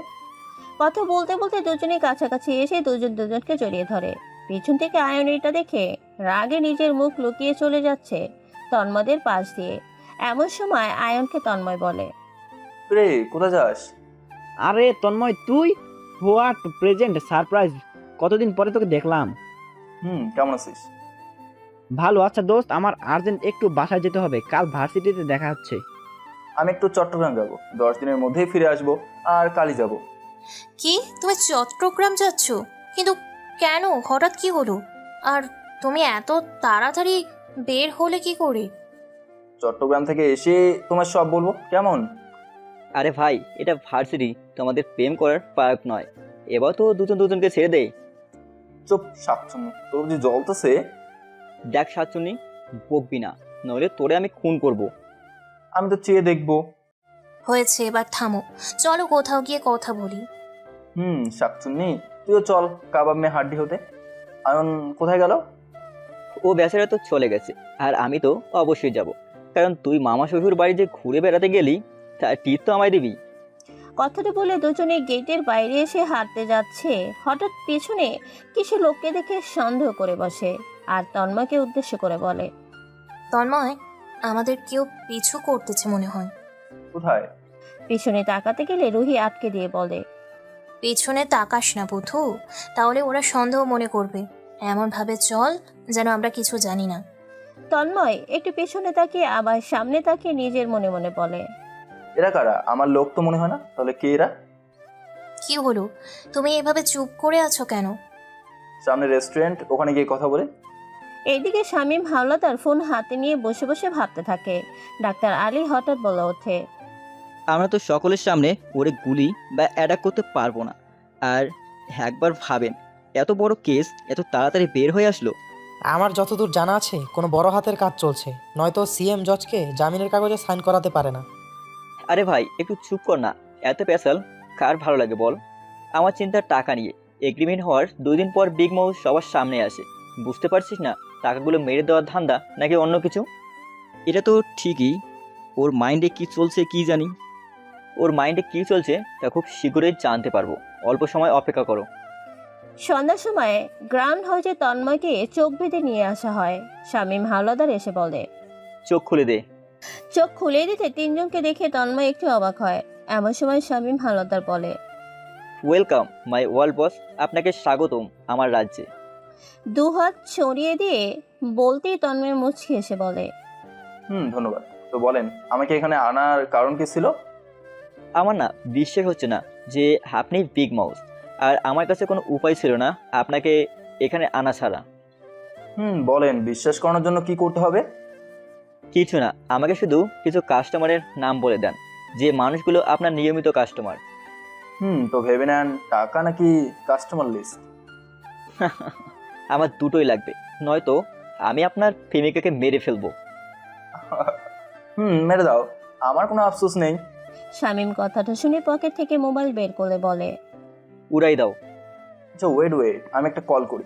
Speaker 1: কথা বলতে বলতে দুজনেই কাছাকাছি এসে দুজন দুজনকে জড়িয়ে ধরে। পিছন থেকে আয়ন এটা দেখে রাগে নিজের মুখ লুকিয়ে চলে যাচ্ছে তন্ময়দের পাশ দিয়ে। এমন সময় আয়নকে তন্ময় বলে,
Speaker 5: রে কোথায় যাস?
Speaker 6: আরে তন্ময়, তুই হোয়াট প্রেজেন্ট সারপ্রাইজ, কতদিন পরে তোকে দেখলাম।
Speaker 5: কেমন আছিস?
Speaker 6: ভালো। আচ্ছা দোস্ত, আমার আর্জেন্ট একটু বাসায় যেতে হবে, কাল ভার্সিটিতে দেখা হচ্ছে।
Speaker 5: আমি একটু চট্টগ্রাম যাব, 10 দিনের মধ্যেই ফিরে আসবো, আর কালই যাব।
Speaker 7: কি, তুমি চট্টগ্রাম যাচ্ছ? কিন্তু কেন, হঠাৎ কি হলো? আর তুমি এত তাড়াতাড়ি বের হলে কি করে?
Speaker 5: চট্টগ্রাম থেকে এসে তোমার সব বলবো, কেমন?
Speaker 2: আরে ভাই, এটা ভার্সিটি, তোমাদের প্রেম করার পার্ক নয়। এবার তো দুজন দুজনকে ছেড়ে দে।
Speaker 5: চুপ শাকচুন্নি, তোর যে জ্বলতেছে।
Speaker 2: দেখ শাকচুন্নি, বকবি না, নইলে তোরে আমি খুন করব।
Speaker 5: আমি তো চেয়ে দেখবো।
Speaker 7: হয়েছে, এবার থামো, চলো কোথাও গিয়ে কথা বলি।
Speaker 5: শাকচুন্নি, তুইও চল কাবাব মে হাড্ডি হতে। আয়ন কোথায় গেল?
Speaker 2: ও বেচারা তো চলে গেছে, আর আমি তো অবশ্যই যাব, কারণ তুই মামা শ্বশুর বাড়ি যে ঘুরে বেড়াতে গেলি তার টিপ তো আমায় দিবি।
Speaker 1: কথাটা বলে দুজনে গেটের বাইরে এসে হাঁটতে যাচ্ছে, হঠাৎ পেছনে কিছু লোককে দেখে সন্দেহ করে বসে আর তন্ময়কে উদ্দেশ্য করে বলে,
Speaker 7: তন্ময়, আমাদের কেউ পিছু করতেছে মনে হয়।
Speaker 5: কোথায়?
Speaker 1: পিছনে তাকাতে গেলে রুহি আটকে দিয়ে বলে,
Speaker 7: পেছনে তাকাস না বুধু, তাহলে ওরা সন্দেহ মনে করবে। এমন ভাবে চল যেন আমরা কিছু জানি না।
Speaker 1: তন্ময় একটু পেছনে তাকিয়ে আবার সামনে তাকিয়ে নিজের মনে মনে বলে,
Speaker 5: এরা কারা? আমার লোক তো মনে হয় না, তাহলে কে এরা?
Speaker 7: কি হলো, তুমি এভাবে চুপ করে আছো কেন?
Speaker 5: সামনে রেস্টুরেন্ট, ওখানে গিয়ে কথা বলে।
Speaker 1: এইদিকে শামীম হাওলাদার ফোন হাতে নিয়ে বসে বসে ভাবতে থাকে। ডাক্তার আলী হঠাৎ বলে ওঠে,
Speaker 2: আমরা তো সকলের সামনে ওরে গুলি বা অ্যাটাক করতে পারবো না। আর একবার ভাবেন, এত বড় কেস এত তাড়াতাড়ি বের হয়ে আসলো।
Speaker 10: আমার যতদূর জানা আছে কোনো বড় হাতের কাজ চলছে, নয়তো সিএম জজকে জামিনের কাগজে সাইন করাতে পারে না।
Speaker 2: আরে ভাই একটু চুপ কর না, এত পেশাল কার ভালো লাগে বল? আমার চিন্তার টাকা নিয়ে এগ্রিমেন্ট হওয়ার 2 দিন পর বিগ মাউস সবার সামনে আসে। বুঝতে পারছিস না টাকাগুলো মেরে দেওয়ার ধান্দা নাকি অন্য কিছু? এটা তো ঠিকই, ওর মাইন্ডে কি চলছে কি জানি। ওর মাইন্ডে কি চলছে তা খুব শীঘ্রই জানতে পারবো, অল্প সময় অপেক্ষা করো।
Speaker 1: সন্ধ্যার সময় গ্রাউন্ড হাউসে তন্ময়কে চোখ বেঁধে নিয়ে আসা হয়। শামীম হাওলাদার এসে বলে,
Speaker 2: চোখ খুলে দে।
Speaker 1: চোখ খুলে দিতে তিনজনকে দেখে তন্ময় একটু অবাক হয়। এমন সময় শামীম হাওলাদার বলে,
Speaker 2: ওয়েলকাম মাই ওয়ার্ল্ড বস, আপনাকে স্বাগতম আমার রাজ্যে।
Speaker 1: দুহাত ছড়িয়ে দিয়ে বলতেই তন্ময় মুচকি এসে বলে,
Speaker 5: ধন্যবাদ। তো বলেন, আমাকে এখানে আনার কারণ কি ছিল?
Speaker 2: আমার না বিশ্বাস হচ্ছে না যে আপনি বিগ মাউস, আর আমার কাছে কোনো উপায় ছিল না আপনাকে এখানে আনা ছাড়া।
Speaker 5: বলেন, বিশ্বাস করানোর জন্য কি করতে হবে?
Speaker 2: কিছু না, আমাকে শুধু কিছু কাস্টমারের নাম বলে দেন, যে মানুষগুলো আপনার নিয়মিত কাস্টমার।
Speaker 5: তো ভেবে নেন, টাকা নাকি কাস্টমার লিস্ট?
Speaker 2: আমার দুটোই লাগবে, নয়তো আমি আপনার প্রেমিকাকে মেরে ফেলবো।
Speaker 5: মেরে দাও, আমার কোনো আফসোস নেই।
Speaker 1: শামীম কথাটা শুনে পকেট থেকে মোবাইল বের করে বলে,
Speaker 2: উড়াই দাও।
Speaker 5: আচ্ছা ওয়েট, আমি একটা কল করি।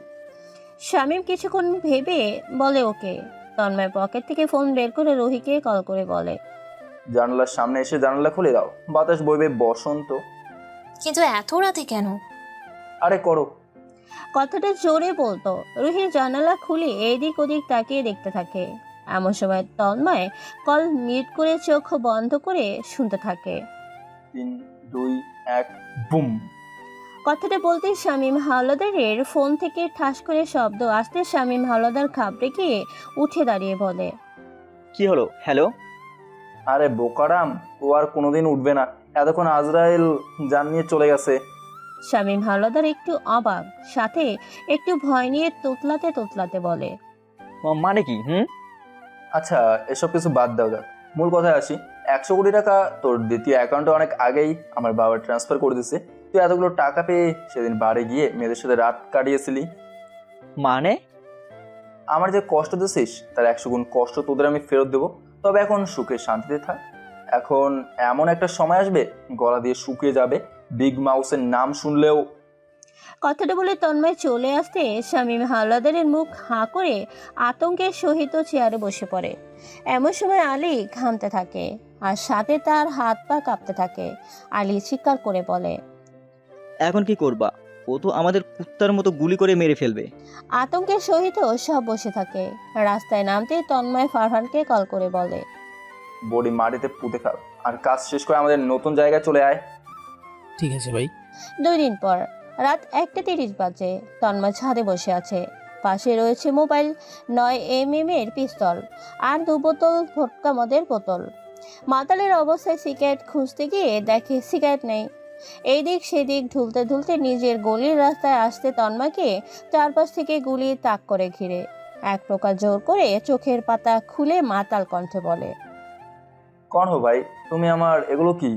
Speaker 1: শামীম কিছুক্ষণ ভেবে বলে, ওকে। তন্ময় পকেট থেকে ফোন বের করে রুহিকে কল করে বলে,
Speaker 5: জানালার সামনে এসে জানালা খুলে দাও, বাতাস বইবে বসন্ত।
Speaker 7: কিন্তু এত রাতে কেন?
Speaker 5: আরে করো।
Speaker 1: কথাটা জোরে বলতো। রুহি জানালা খুলে এদিক ওদিক তাকিয়ে দেখতে থাকে। এমন সময় তন্ময় কল মিউট করে চোখ বন্ধ করে শুনতে থাকে।
Speaker 5: 3, 2, 1 বুম।
Speaker 1: কথাটা বলতে শামীম হাওলাদারের ফোন থেকে ঠাস করে শব্দ আসতে শামীম হাওলাদার ঘাবড়ে গিয়ে উঠে দাঁড়িয়ে বলে,
Speaker 2: কি হলো? হ্যালো?
Speaker 5: আরে বোকারাম, ও আর কোনোদিন উঠবে না, এতক্ষণ আজরাইল জান নিয়ে চলে গেছে।
Speaker 1: শামীম হাওলাদার একটু অবাক, সাথে একটু ভয় নিয়ে তোতলাতে তোতলাতে বলে,
Speaker 2: মানে কি?
Speaker 5: আচ্ছা এসব কিছু বাদ দাও, যাক মূল কথায় আসি। 100 কোটি টাকা তোর দ্বিতীয় অ্যাকাউন্টে অনেক আগেই আমার বাবা ট্রান্সফার করে দিছে। তুই এতগুলো টাকা পেয়ে সেদিন বাড়ি গিয়ে মেয়েদের সাথে রাত কাটিয়েছিলি।
Speaker 2: মানে?
Speaker 5: আমার যে কষ্ট দিছিস তার 100 গুণ কষ্ট তোদের আমি ফেরত দেবো। তবে এখন সুখে শান্তিতে থাক। এখন এমন একটা সময় আসবে গলা দিয়ে শুকিয়ে যাবে, বিগ মাউসের নাম শুনলেও।
Speaker 1: কথাটা বলে তন্ময় চলে আসতে শামীম হাওলাদারের মুখ হাঁ করে আতঙ্কের সহিত চেয়ারে বসে পড়ে। এমন সময় আলী ঘামতে থাকে আর সাথে তার হাত পা কাঁপতে থাকে। আলী চিৎকার করে বলে,
Speaker 2: এখন কি করবা? ও তো আমাদের কুত্তার মতো গুলি করে মেরে ফেলবে।
Speaker 1: আতঙ্কের সহিত সব বসে থাকে। রাস্তায় নামতে তন্ময় ফারহানকে কল করে বলে,
Speaker 5: বডি মাটিতে পুঁতে খাও আর কাজ শেষ করে আমাদের নতুন জায়গায় চলে আয়।
Speaker 9: ঠিক আছে ভাই।
Speaker 1: 2 দিন পর রাত 1:30 বাজে। তন্ময় ছাদে বসে আছে। পাশে রয়েছে মোবাইল, 9mm এর পিস্তল আর 2 বোতল ভোটকা মদের বোতল। মাতালের অবস্থায় সিগারেট খুঁজতে গিয়ে দেখে সিগারেট নেই। এইদিক সেদিক ঢুলতে ঢুলতে নিজের গলির রাস্তায় আসতে তন্ময়কে চারপাশ থেকে গুলি তাক করে ঘিরে। এক প্রকার জোর করে চোখের পাতা খুলে মাতাল কণ্ঠে বলে,
Speaker 5: কন হো ভাই, তুমি আমার এগুলো কি?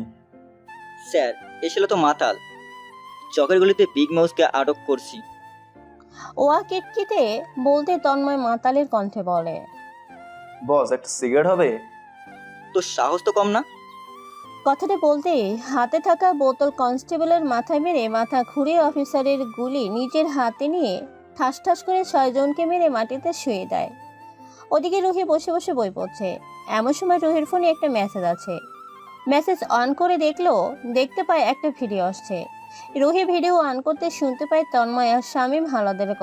Speaker 2: স্যার, এ ছিল তো মাতাল। চকের গলিতে বিগ মাউসকে আটক করছি।
Speaker 1: ওয়া কিটকিটে বলতে তন্ময় মাতালের কণ্ঠে বলে,
Speaker 5: বস একটা সিগারেট হবে?
Speaker 2: তো সাহস তো কম না।
Speaker 1: কথাটা বলতেই হাতে থাকা বোতল কনস্টেবলের মাথায় মেরে মাথা ঘুরিয়ে অফিসারের গুলি নিজের হাতে নিয়ে ঠাস ঠাস করে 6 জনকে মেরে মাটিতে শুয়ে দেয়। ওদিকে রুহি বসে বসে বই পড়ছে। এমন সময় রুহির ফোনে একটা মেসেজ আছে। মেসেজ অন করে দেখতে পায় একটা ভিডিও আসছে। রুহি ভিডিও অন করতে শুনতে পায় তন্ময় আর শামীম হাওলাদারের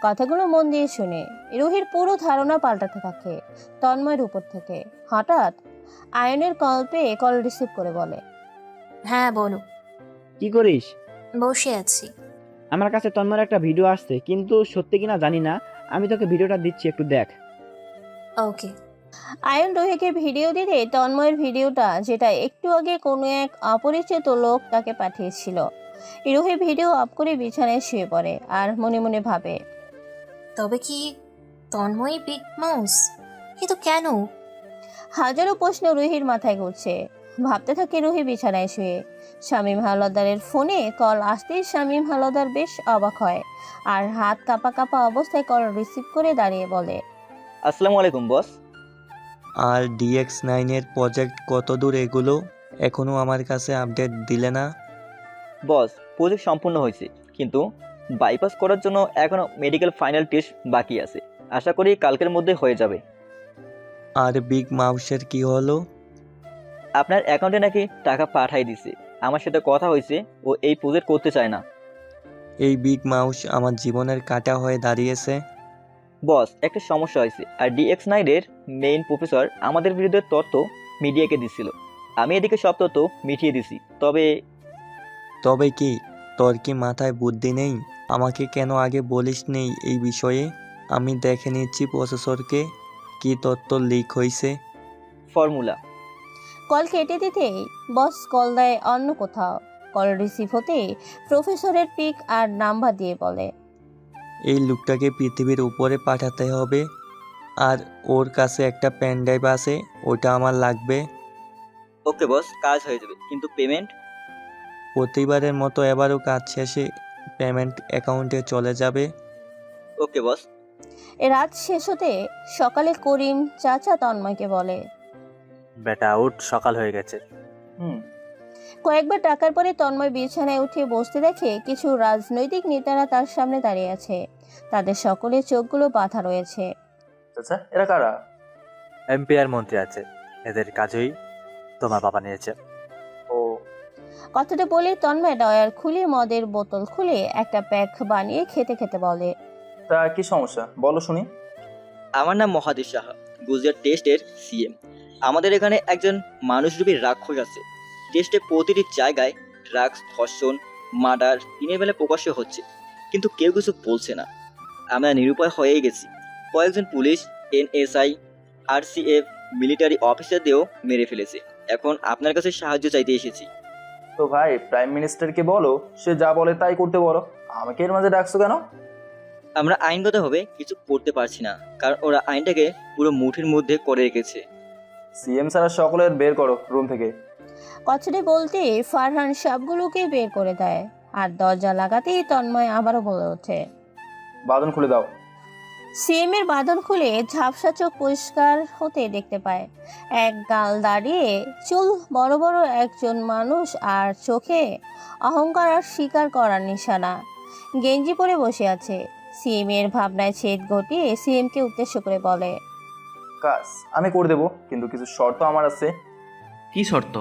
Speaker 1: কথাগুলো মন দিয়ে শুনে রুহির পুরো ধারণা পাল্টাতে থাকে তন্ময়ের উপর থেকে। হঠাৎ আয়নের কল পেয়ে কল রিসিভ করে বলে,
Speaker 7: হ্যাঁ বলো।
Speaker 6: কি করিস?
Speaker 7: বসে আছি।
Speaker 6: আমার কাছে তন্ময়ের একটা ভিডিও আসছে, কিন্তু সত্যি কিনা জানি না। আমি তোকে ভিডিওটা দিচ্ছি, একটু দেখ।
Speaker 7: ওকে।
Speaker 1: আয়ন রুহিকে ভিডিও দিতে তন্ময়ের ভিডিওটা, যেটা একটু আগে কোনো এক অপরিচিত লোক তাকে পাঠিয়েছিল। রুহি ভিডিও অফ করে বিছানায় শুয়ে পড়ে আর মনে মনে ভাবে,
Speaker 7: তবে কি তন্ময় বিগ মাউস? কিন্তু কেন?
Speaker 1: হাজারো প্রশ্ন রুহির মাথায় ঘুরছে। ভাবতে থাকে রুহি বিছানায় শুয়ে। শামীম হাওলাদারের ফোনে কল আসতেই শামীম হাওলাদার বেশ অবাক হয় আর হাত কাঁপা কাঁপা অবস্থায় কল রিসিভ করে দাঁড়িয়ে বলে,
Speaker 2: আসসালামু আলাইকুম বস।
Speaker 13: আর DX9 এর প্রজেক্ট কত দূর এগুলো? এখনো আমার কাছে আপডেট দিলে না?
Speaker 2: বস, প্রজেক্ট সম্পূর্ণ হয়েছে, কিন্তু বাইপাস করার জন্য এখনো মেডিকেল ফাইনাল টেস্ট বাকি আছে। আশা করি কালকের মধ্যে হয়ে যাবে।
Speaker 13: আর বিগ মাউসের কি হলো?
Speaker 2: আপনার অ্যাকাউন্টে নাকি টাকা পাঠাই দিছে। আমার সাথে কথা হয়েছে, ও এই প্রজেক্ট করতে চায় না।
Speaker 13: এই বিগ মাউস আমার জীবনের কাঁটা হয়ে দাঁড়িয়েছে।
Speaker 2: বস, একটা সমস্যা হয়েছে, আর DX9 এর মেইন প্রফেসর আমাদের বিরুদ্ধে তথ্য মিডিয়াকে দিছিল। আমি এদিকে সব তথ্য মিটিয়ে দিছি।
Speaker 13: তবে কি তোর কি মাথায় বুদ্ধি নেই? আমাকে কেন আগে বলিস নেই এই বিষয়ে? আমি দেখে নিচ্ছি প্রসেসরকে কি তথ্য লিক হয়েছে।
Speaker 2: ফর্মুলা।
Speaker 1: কল কেটে দিতেই বস কল দেয় অন্য কোথাও। কল রিসিভ হতেই প্রফেসরের পিক আর নাম্বার দিয়ে বলে,
Speaker 13: এই লোকটাকে পৃথিবীর উপরে পাঠাতে হবে, আর ওর কাছে একটা পেন ড্রাইভ আছে, ওটা আমার লাগবে।
Speaker 2: ওকে বস, কাজ হয়ে যাবে, কিন্তু পেমেন্ট?
Speaker 13: প্রতিবারের মতো এবারও কাজ শেষে পেমেন্ট অ্যাকাউন্টে চলে যাবে।
Speaker 2: ওকে বস।
Speaker 1: রাত শেষ হতে সকালে করিম চাচা তন্ময়কে বলে,
Speaker 14: বেটা উঠ, সকাল হয়ে গেছে।
Speaker 1: কয়েকবার টাকার পরে তন্ময় বিছানায় উঠে বসতে দেখে কিছু রাজনৈতিক নেতারা তার সামনে দাঁড়িয়ে আছে। তাদের সকলের চোখগুলো বাঁধা রয়েছে।
Speaker 5: আচ্ছা, এরা কারা?
Speaker 14: MP আর মন্ত্রী আছে, এদের কাজই তোমার বাবা নিয়েছে।
Speaker 5: ও,
Speaker 1: কথাটা বলে তন্ময় ডয়ার খুলে মদের বোতল খুলে একটা প্যাক বানিয়ে খেতে খেতে বলে,
Speaker 5: তা কি সমস্যা বলো শুনি।
Speaker 2: আমার নাম মহাদেশ সাহা, গুজরাট টেস্টের CM। আমাদের এখানে একজন মানুষরূপী রাক্ষস আছে। টেস্টে প্রতিটি জায়গায় ড্রাগস, ধর্ষণ, মার্ডার দিনের বেলা প্রকাশ্য হচ্ছে, কিন্তু কেউ কিছু বলছে না। আমরা নিরুপায় হয়ে গেছি। কয়েকজন পুলিশ, NSI, RCF, মিলিটারি অফিসারদেরও মেরে ফেলেছে। এখন আপনার কাছে সাহায্য চাইতে এসেছি।
Speaker 5: তো ভাই, প্রাইম মিনিস্টারকে বলো, সে যা বলে তাই করতে বলো। আমাকে এর মাঝে ডাকছো কেন?
Speaker 2: আমরা আইনগতভাবে কিছু করতে পারছি না, কারণ ওরা আইনটাকে পুরো মুঠির মধ্যে করে রেখেছে।
Speaker 5: CM স্যার সকলের বের করো রুম থেকে।
Speaker 1: কথাটা বলতে ফারহান সবগুলোকে বের করে দেয় আর দরজা লাগাতেই তন্ময় আবারও বলে ওঠে,
Speaker 5: বাঁধন খুলে দাও।
Speaker 1: CM এর বাঁধন খুলে ঝাপসা চোখ পরিষ্কার হতে দেখতে পায় এক গাল দাঁড়িয়ে চুল বড় বড় একজন মানুষ আর চোখে অহংকার আর স্বীকার করার নিশানা। গেঞ্জি পরে বসে আছে। CM এর ভাবনায় ছেদ ঘটিয়ে CM কে উদ্দেশ্য করে বলে,
Speaker 5: কাজ আমি করে দেবো, কিন্তু কিছু শর্ত আমার আছে।
Speaker 4: কি শর্ত?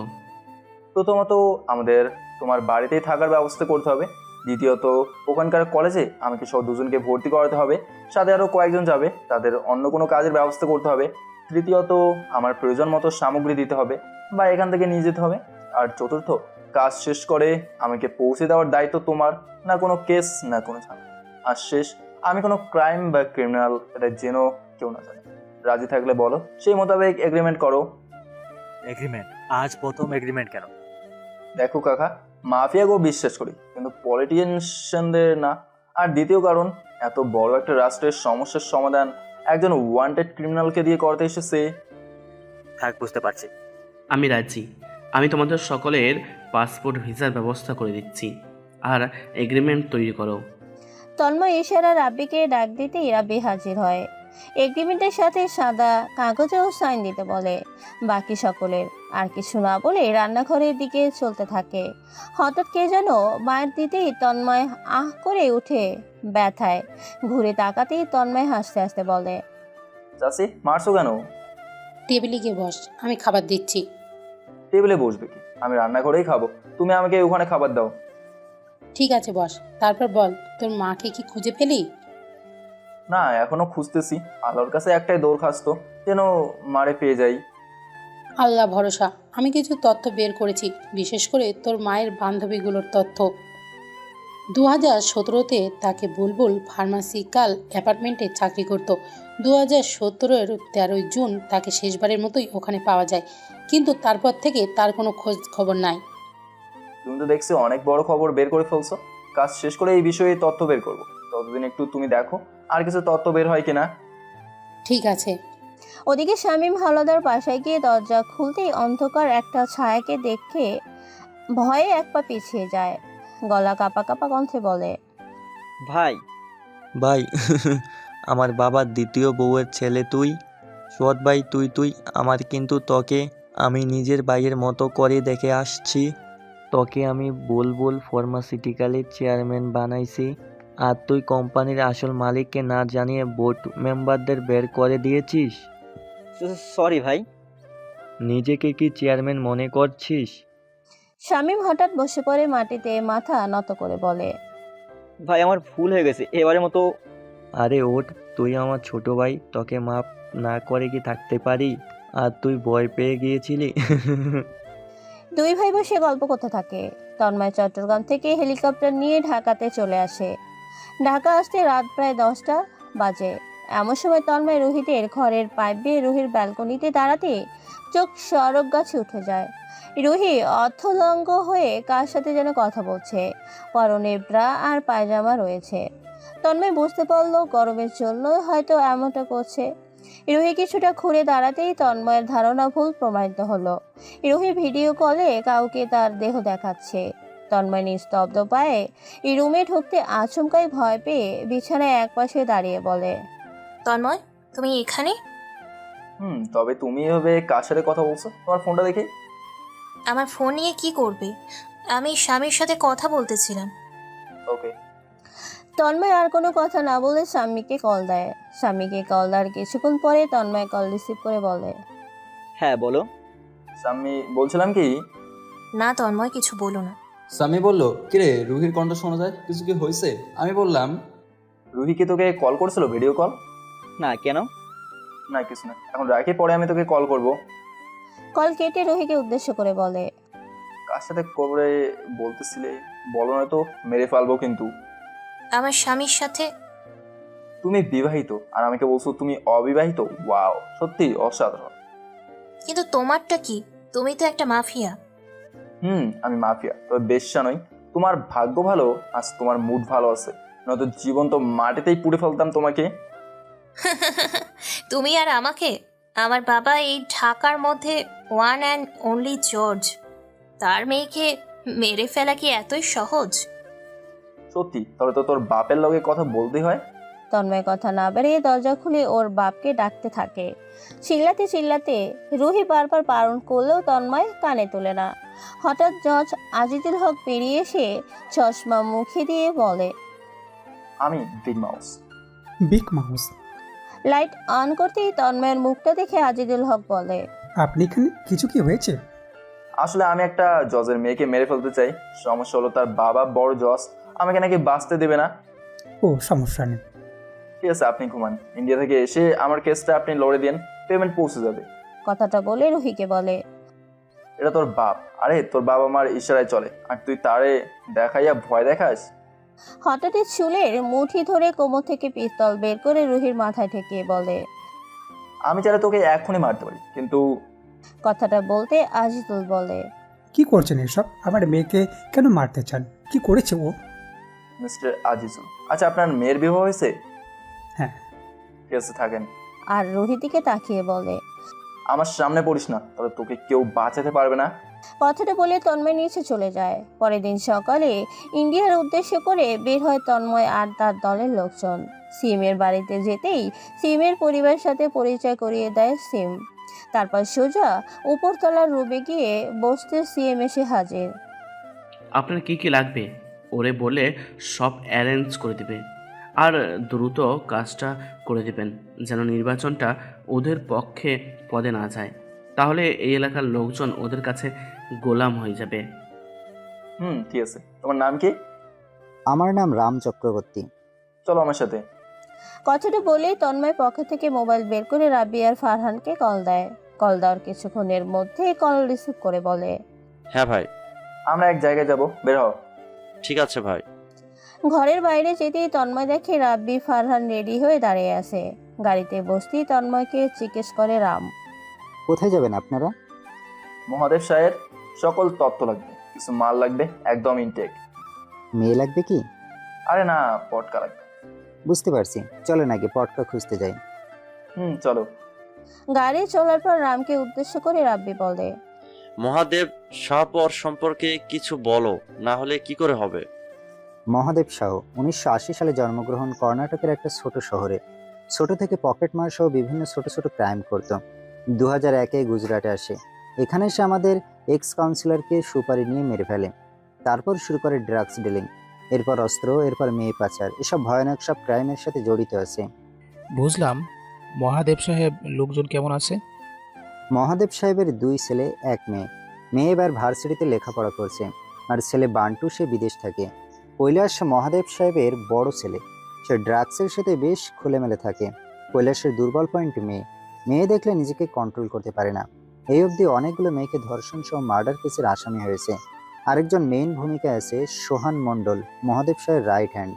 Speaker 5: প্রথমত আমাদের তোমার বাড়িতেই থাকার ব্যবস্থা করতে হবে। দ্বিতীয়ত ওখানকার কলেজে আমাকে সব দুজনকে ভর্তি করাতে হবে, সাথে আরও কয়েকজন যাবে, তাদের অন্য কোনো কাজের ব্যবস্থা করতে হবে। তৃতীয়ত আমার প্রয়োজন মতো সামগ্রী দিতে হবে বা এখান থেকে নিয়ে যেতে হবে। আর চতুর্থ, কাজ শেষ করে আমাকে পৌঁছে দেওয়ার দায়িত্ব তোমার। না কোনো কেস, না কোনো ঝামেলা। আর শেষ, আমি কোনো ক্রাইম বা ক্রিমিনাল এটা যেন কেউ না জানে। রাজি থাকলে বলো, সেই মোতাবেক এগ্রিমেন্ট করো।
Speaker 14: এগ্রিমেন্ট? আজ প্রথম এগ্রিমেন্ট কেন?
Speaker 5: দেখো কাকা, মাফিয়াকেও বিশ্বাস করি কিন্তু পলিটিশিয়ানদের না। আর দ্বিতীয় কারণ, এত বড় একটা রাষ্ট্রের সমস্যার সমাধান একজন ওয়ান্টেড ক্রিমিনালকে দিয়ে করতে এসেছে।
Speaker 14: থাক, বুঝতে পারছি।
Speaker 15: আমি রাজি। আমি তোমাদের সকলের পাসপোর্ট ভিসার ব্যবস্থা করে দিচ্ছি, আর এগ্রিমেন্ট তৈরি করো।
Speaker 1: তন্ময় ইশারা রাব্বিকে ডাক দিতেই রাব্বি হাজির হয়। এগ্রিমেন্টের সাথে সাদা কাগজেও সাইন দিতে বলে। বাকি সকলের আর কিছু না বলে রান্নাঘরের দিকে চলতে থাকে। হঠাৎ কে যেন মায়ের দিতেই তন্ময় আহ করে উঠে ব্যথায়। ঘুরে তাকাতেই তন্ময় হাসতে হাসতে বলে,
Speaker 5: চাচি মারছো কেন?
Speaker 16: টেবিলে গিয়ে বস, আমি খাবার দিচ্ছি।
Speaker 5: টেবিলে বসবে কি? আমি রান্নাঘরেই খাবো, তুমি আমাকে ওখানে খাবার দাও।
Speaker 16: ঠিক আছে বস, তারপর বল, তোর মাকে কি খুঁজে পেলি?
Speaker 5: না, এখনো খুঁজতেছি। আল্লাহর কাছে একটাই দরখাস্ত, যেন মারে পেয়ে যাই।
Speaker 16: আল্লাহ ভরসা। আমি কিছু তথ্য বের করেছি, বিশেষ করে তোর মায়ের বান্ধবীগুলোর তথ্য। 2017-তে তাকে বুলবুল ফার্মাসিক্যাল অ্যাপার্টমেন্টে চাকরি করত। 2017-এর 13 জুন তাকে শেষবারের মতোই ওখানে পাওয়া যায়, কিন্তু তারপর থেকে তার কোনো খোঁজ খবর নাই।
Speaker 5: তুমি তো দেখছি অনেক বড় খবর বের করে ফেলছো। কাজ শেষ করে এই বিষয়ে তথ্য বের করবো, ততদিন একটু তুমি দেখো আর কিছু তথ্য বের হয় কিনা।
Speaker 16: ঠিক আছে।
Speaker 1: ওদিকে শামীম হাওলাদার বাসায় গিয়ে দরজা খুলতেই অন্ধকার একটা ছায়াকে দেখে ভয়ে এক পা পিছিয়ে যায়। গলা কাপা কাপা কণ্ঠে বলে,
Speaker 2: ভাই।
Speaker 13: ভাই, আমার বাবার দ্বিতীয় বউয়ের ছেলে তুই? সৎ ভাই তুই আমার, কিন্তু তোকে আমি নিজের ভাইয়ের মতো করে দেখে আসছি। তোকে আমি বুলবুল ফার্মাসিউটিক্যালের চেয়ারম্যান বানাইছি, আর তুই কোম্পানির আসল মালিককে না জানিয়ে বোর্ড মেম্বারদের বের করে দিয়েছিস।
Speaker 2: সরি ভাই।
Speaker 13: নিজেকে কি চেয়ারম্যান মনে করছিস?
Speaker 1: শামীম হঠাৎ বসে পড়ে মাটিতে, মাথা নত করে বলে,
Speaker 2: ভাই আমার ভুল হয়ে গেছে, এবারের মতো।
Speaker 13: আরে ওঠ, তুই আমার ছোট ভাই, তোকে মাপ না করে কি থাকতে পারি? আর তুই ভয় পেয়ে গিয়েছিলি।
Speaker 1: দুই ভাই বসে গল্প করতে থাকে। তন্ময় চট্টগ্রাম থেকে হেলিকপ্টার নিয়ে ঢাকাতে চলে আসে। ঢাকা আসতে রাত প্রায় 10টা বাজে। এমন সময় তন্ময় রুহিদের ঘরের পাইপ বেয়ে রুহির ব্যালকনিতে দাঁড়াতে চোখ সড়ক গাছে উঠে যায়। রুহি অর্থলঙ্গ হয়ে কার সাথে যেন কথা বলছে। পরনে ব্রা আর পায়জামা রয়েছে। তন্ময় বুঝতে পারলো গরমের জন্য হয়তো এমনটা করছে। রুহি কিছুটা ঘুরে দাঁড়াতেই তন্ময়ের ধারণা ভুল প্রমাণিত হলো। রুহি ভিডিও কলে কাউকে তার দেহ দেখাচ্ছে। তন্ময় নিস্তব্ধ পায়ে এই রুমে ঢুকতে আচমকাই ভয় পেয়ে বিছানায় একপাশে দাঁড়িয়ে বলে,
Speaker 7: তন্ময়, তুমি এখানে?
Speaker 5: তবে তুমি এভাবে কার সাথে কথা বলছো? তোমার ফোনটা দেখি।
Speaker 7: আমার ফোন নিয়ে কি করবে? আমি স্বামীর সাথে কথা বলতেছিলাম।
Speaker 5: ওকে।
Speaker 1: তন্ময় আর কোনো কথা না বলে স্বামীকে কল দেয়। স্বামীকে কল দেওয়ার কিছুক্ষণ পরে তন্ময় কল রিসিভ করে বলে,
Speaker 2: হ্যাঁ বলো।
Speaker 5: স্বামী বলছিলাম কি।
Speaker 7: না তন্ময়, কিছু বলো না।
Speaker 17: স্বামী বলল, কিরে রুহির কণ্ঠ শোনা যায়, কিছু কি হয়েছে? আমি বললাম,
Speaker 5: রুহি কি তোকে কল করছিল, ভিডিও কল?
Speaker 2: না, কেন?
Speaker 5: না কিছু না, এখন রাখি, পরে আমি তোকে কল করব।
Speaker 1: কল কেটে রুহিকে উদ্দেশ্য করে বলে,
Speaker 5: কার সাথে করে বলতেছিলে বলো না তো, মেরে ফেলবো কিন্তু।
Speaker 7: আমার স্বামীর সাথে।
Speaker 5: তুমি বিবাহিত আর আমাকে বলছো তুমি অবিবাহিত? ওয়াও, সত্যি অসাধারণ।
Speaker 7: কিন্তু তোমারটা কি? তুমি তো একটা মাফিয়া।
Speaker 5: আমি মাফিয়া, তবে বেশ্যা নই। তোমার ভাগ্য ভালো আজ তোমার মুড ভালো আছে, নয়তো জীবন তো মাটিতেই পুড়ে ফেলতাম তোমাকে।
Speaker 7: তুমি আর আমাকে? আমার বাবা এই ঢাকার মধ্যে ওয়ান অ্যান্ড অনলি জর্জ, তার মেয়েকে মেরে ফেলা কি এতই সহজ?
Speaker 5: সত্যি? তাহলে তো তোর বাপের লগে কথা বলতে হয়।
Speaker 1: তন্ময় কথা না বেরিয়ে দরজা খুলে ওর বাপকে ডাকতে থাকে। চিল্লাতে চিল্লাতে রুহি বারবার বারণ করলেও তন্ময় কানে তোলে না। হঠাৎ জজ আজিজুল হক বেরিয়ে এসে চশমা মুখে দিয়ে বলে,
Speaker 5: আমি big mouse.
Speaker 18: Big mouse?
Speaker 1: Light on করতেই তন্ময়ের মুখটা দেখে আজিজুল হক বলে,
Speaker 18: আপনি এখানে? কিছু কি হয়েছে?
Speaker 5: আসলে আমি একটা জজের মেয়েকে মেরে ফেলতে চাই। সমস্যা হলো তার বাবা বড় জজ, আমাকে নাকি বাঁচতে দেবে না।
Speaker 18: ও, সমস্যা নেই।
Speaker 5: ঠিক আছে, আপনি ঘুমান। ইন্ডিয়া থেকে এসে আমার কেসটা আপনি লড়ে দিন, পেমেন্ট পৌঁছে যাবে।
Speaker 1: কথাটা বলে রুহিকে বলে,
Speaker 5: এটা তোর বাপ। আরে তোর বাবা মার ইশারায় চলে, আর তুই তারে দেখাইয়া ভয় দেখাস?
Speaker 1: হঠাৎই চুলের মুঠি ধরে কোমর থেকে পিস্তল বের করে রুহির মাথায় ঠেকিয়ে বলে,
Speaker 5: আমি চাইলে তোকে এখনই মারতে পারি, কিন্তু
Speaker 1: কথাটা বলতে আজিজুল বলে,
Speaker 18: কি করছেন এসব? আমার মেয়েকে কেন মারতে চান? কি করেছে ও?
Speaker 5: মিস্টার আজিজুল, আচ্ছা আপনার মেয়ের বিবাহ হয়েছে?
Speaker 18: হ্যাঁ।
Speaker 5: ঠিক আছে, থাকেন।
Speaker 1: আর রুহির দিকে তাকিয়ে বলে,
Speaker 5: আমার সামনে পড়িস না, তবে তোকে কেউ বাঁচাতে পারবে না।
Speaker 1: কথাটা বলে তন্ময় নিচে চলে যায়। পরের দিন সকালে ইন্ডিয়ার উদ্দেশ্য করে বের হয় তন্ময় আর তার দলের লোকজন। সিমের বাড়িতে যেতেই সিমের পরিবারের সাথে পরিচয় করিয়ে দেয় সিম। তারপর সোজা উপরতলার রুমে গিয়ে বসতে সিএম এসে হাজির।
Speaker 15: আপনার কি কি লাগবে ওরে বলে সব অ্যারেঞ্জ করে দিবে, আর দ্রুত কাজটা করে দিবেন যেন নির্বাচনটা ওদের পক্ষে পদে না যায়, তাহলে এই এলাকার লোকজন ওদের কাছে গোলাম হয়ে যাবে।
Speaker 5: ঠিক আছে। তোমার নাম কি?
Speaker 19: আমার নাম রাম চক্রবর্তী।
Speaker 5: চলো আমার সাথে।
Speaker 1: কথাটা বলেই তন্ময় পক্ষ থেকে মোবাইল বের করে রাবি আর ফারহানকে কল দেয়। কল দেওয়ার কিছুক্ষণের মধ্যে কল রিসিভ করে বলে,
Speaker 8: হ্যাঁ ভাই,
Speaker 5: আমরা এক জায়গায় যাব, বের হও।
Speaker 8: ঠিক আছে ভাই।
Speaker 1: ঘরের বাইরে যেতেই তন্ময় দেখে রাব্বি ফারহান রেডি হয়ে দাঁড়িয়ে আছে। গাড়িতে বসতেই তন্ময়কে জিজ্ঞেস করে রাম,
Speaker 19: কোথায় যাবেন আপনারা?
Speaker 5: মহাদেব সাহের সকল তত্ত্ব লাগবে, কিছু মাল লাগবে, একদম ইনটেক।
Speaker 19: মেয়ে লাগবে কি?
Speaker 5: আরে না, পটকা লাগবে।
Speaker 19: বুঝতে পারছি, চলেন আগে পটকা খুঁজতে যাই।
Speaker 5: চলো।
Speaker 1: গাড়ি চলার পর রামকে উদ্দেশ্য করে রাব্বি বলে,
Speaker 8: মহাদেব শাহপর সম্পর্কে কিছু বলো, না হলে কি করে হবে?
Speaker 19: মহাদেব শাহ 1980 সালে জন্মগ্রহণ কর্ণাটকের একটা ছোট শহরে। ছোট থেকে পকেট মার সহ বিভিন্ন ছোট ছোট ক্রাইম করত। 2001-এ গুজরাটে আসে। এখানে এসে আমাদের এক্স কাউন্সিলরকে সুপারি নিয়ে মেরে ফেলে। তারপর শুরু করে ড্রাগস ডিলিং, এরপর অস্ত্র, এরপর মেয়ে পাচার, এসব ভয়ানক সব ক্রাইমের সাথে জড়িত আছে।
Speaker 9: বুঝলাম। মহাদেব সাহেব লোকজন কেমন আছে?
Speaker 19: মহাদেব সাহেবের 2 ছেলে 1 মেয়ে। মেয়ে এবার ভার্সিটিতে লেখাপড়া করছে, আর ছেলে বান্টু সে বিদেশ থাকে। কৈলাস মহাদেব সাহেবের বড় ছেলে, সে ড্রাগসের সাথে বেশ খুলেমেলে থাকে। কৈলাসের দুর্বল পয়েন্ট মেয়ে। মেয়ে দেখলে নিজেকে কন্ট্রোল করতে পারে না। এই অবধি অনেকগুলো মেয়েকে ধর্ষণ সহ মার্ডার কেসের আসামি হয়েছে। আরেকজন মেইন ভূমিকায় আছে সোহান মণ্ডল, মহাদেব সাহেবের রাইট হ্যান্ড।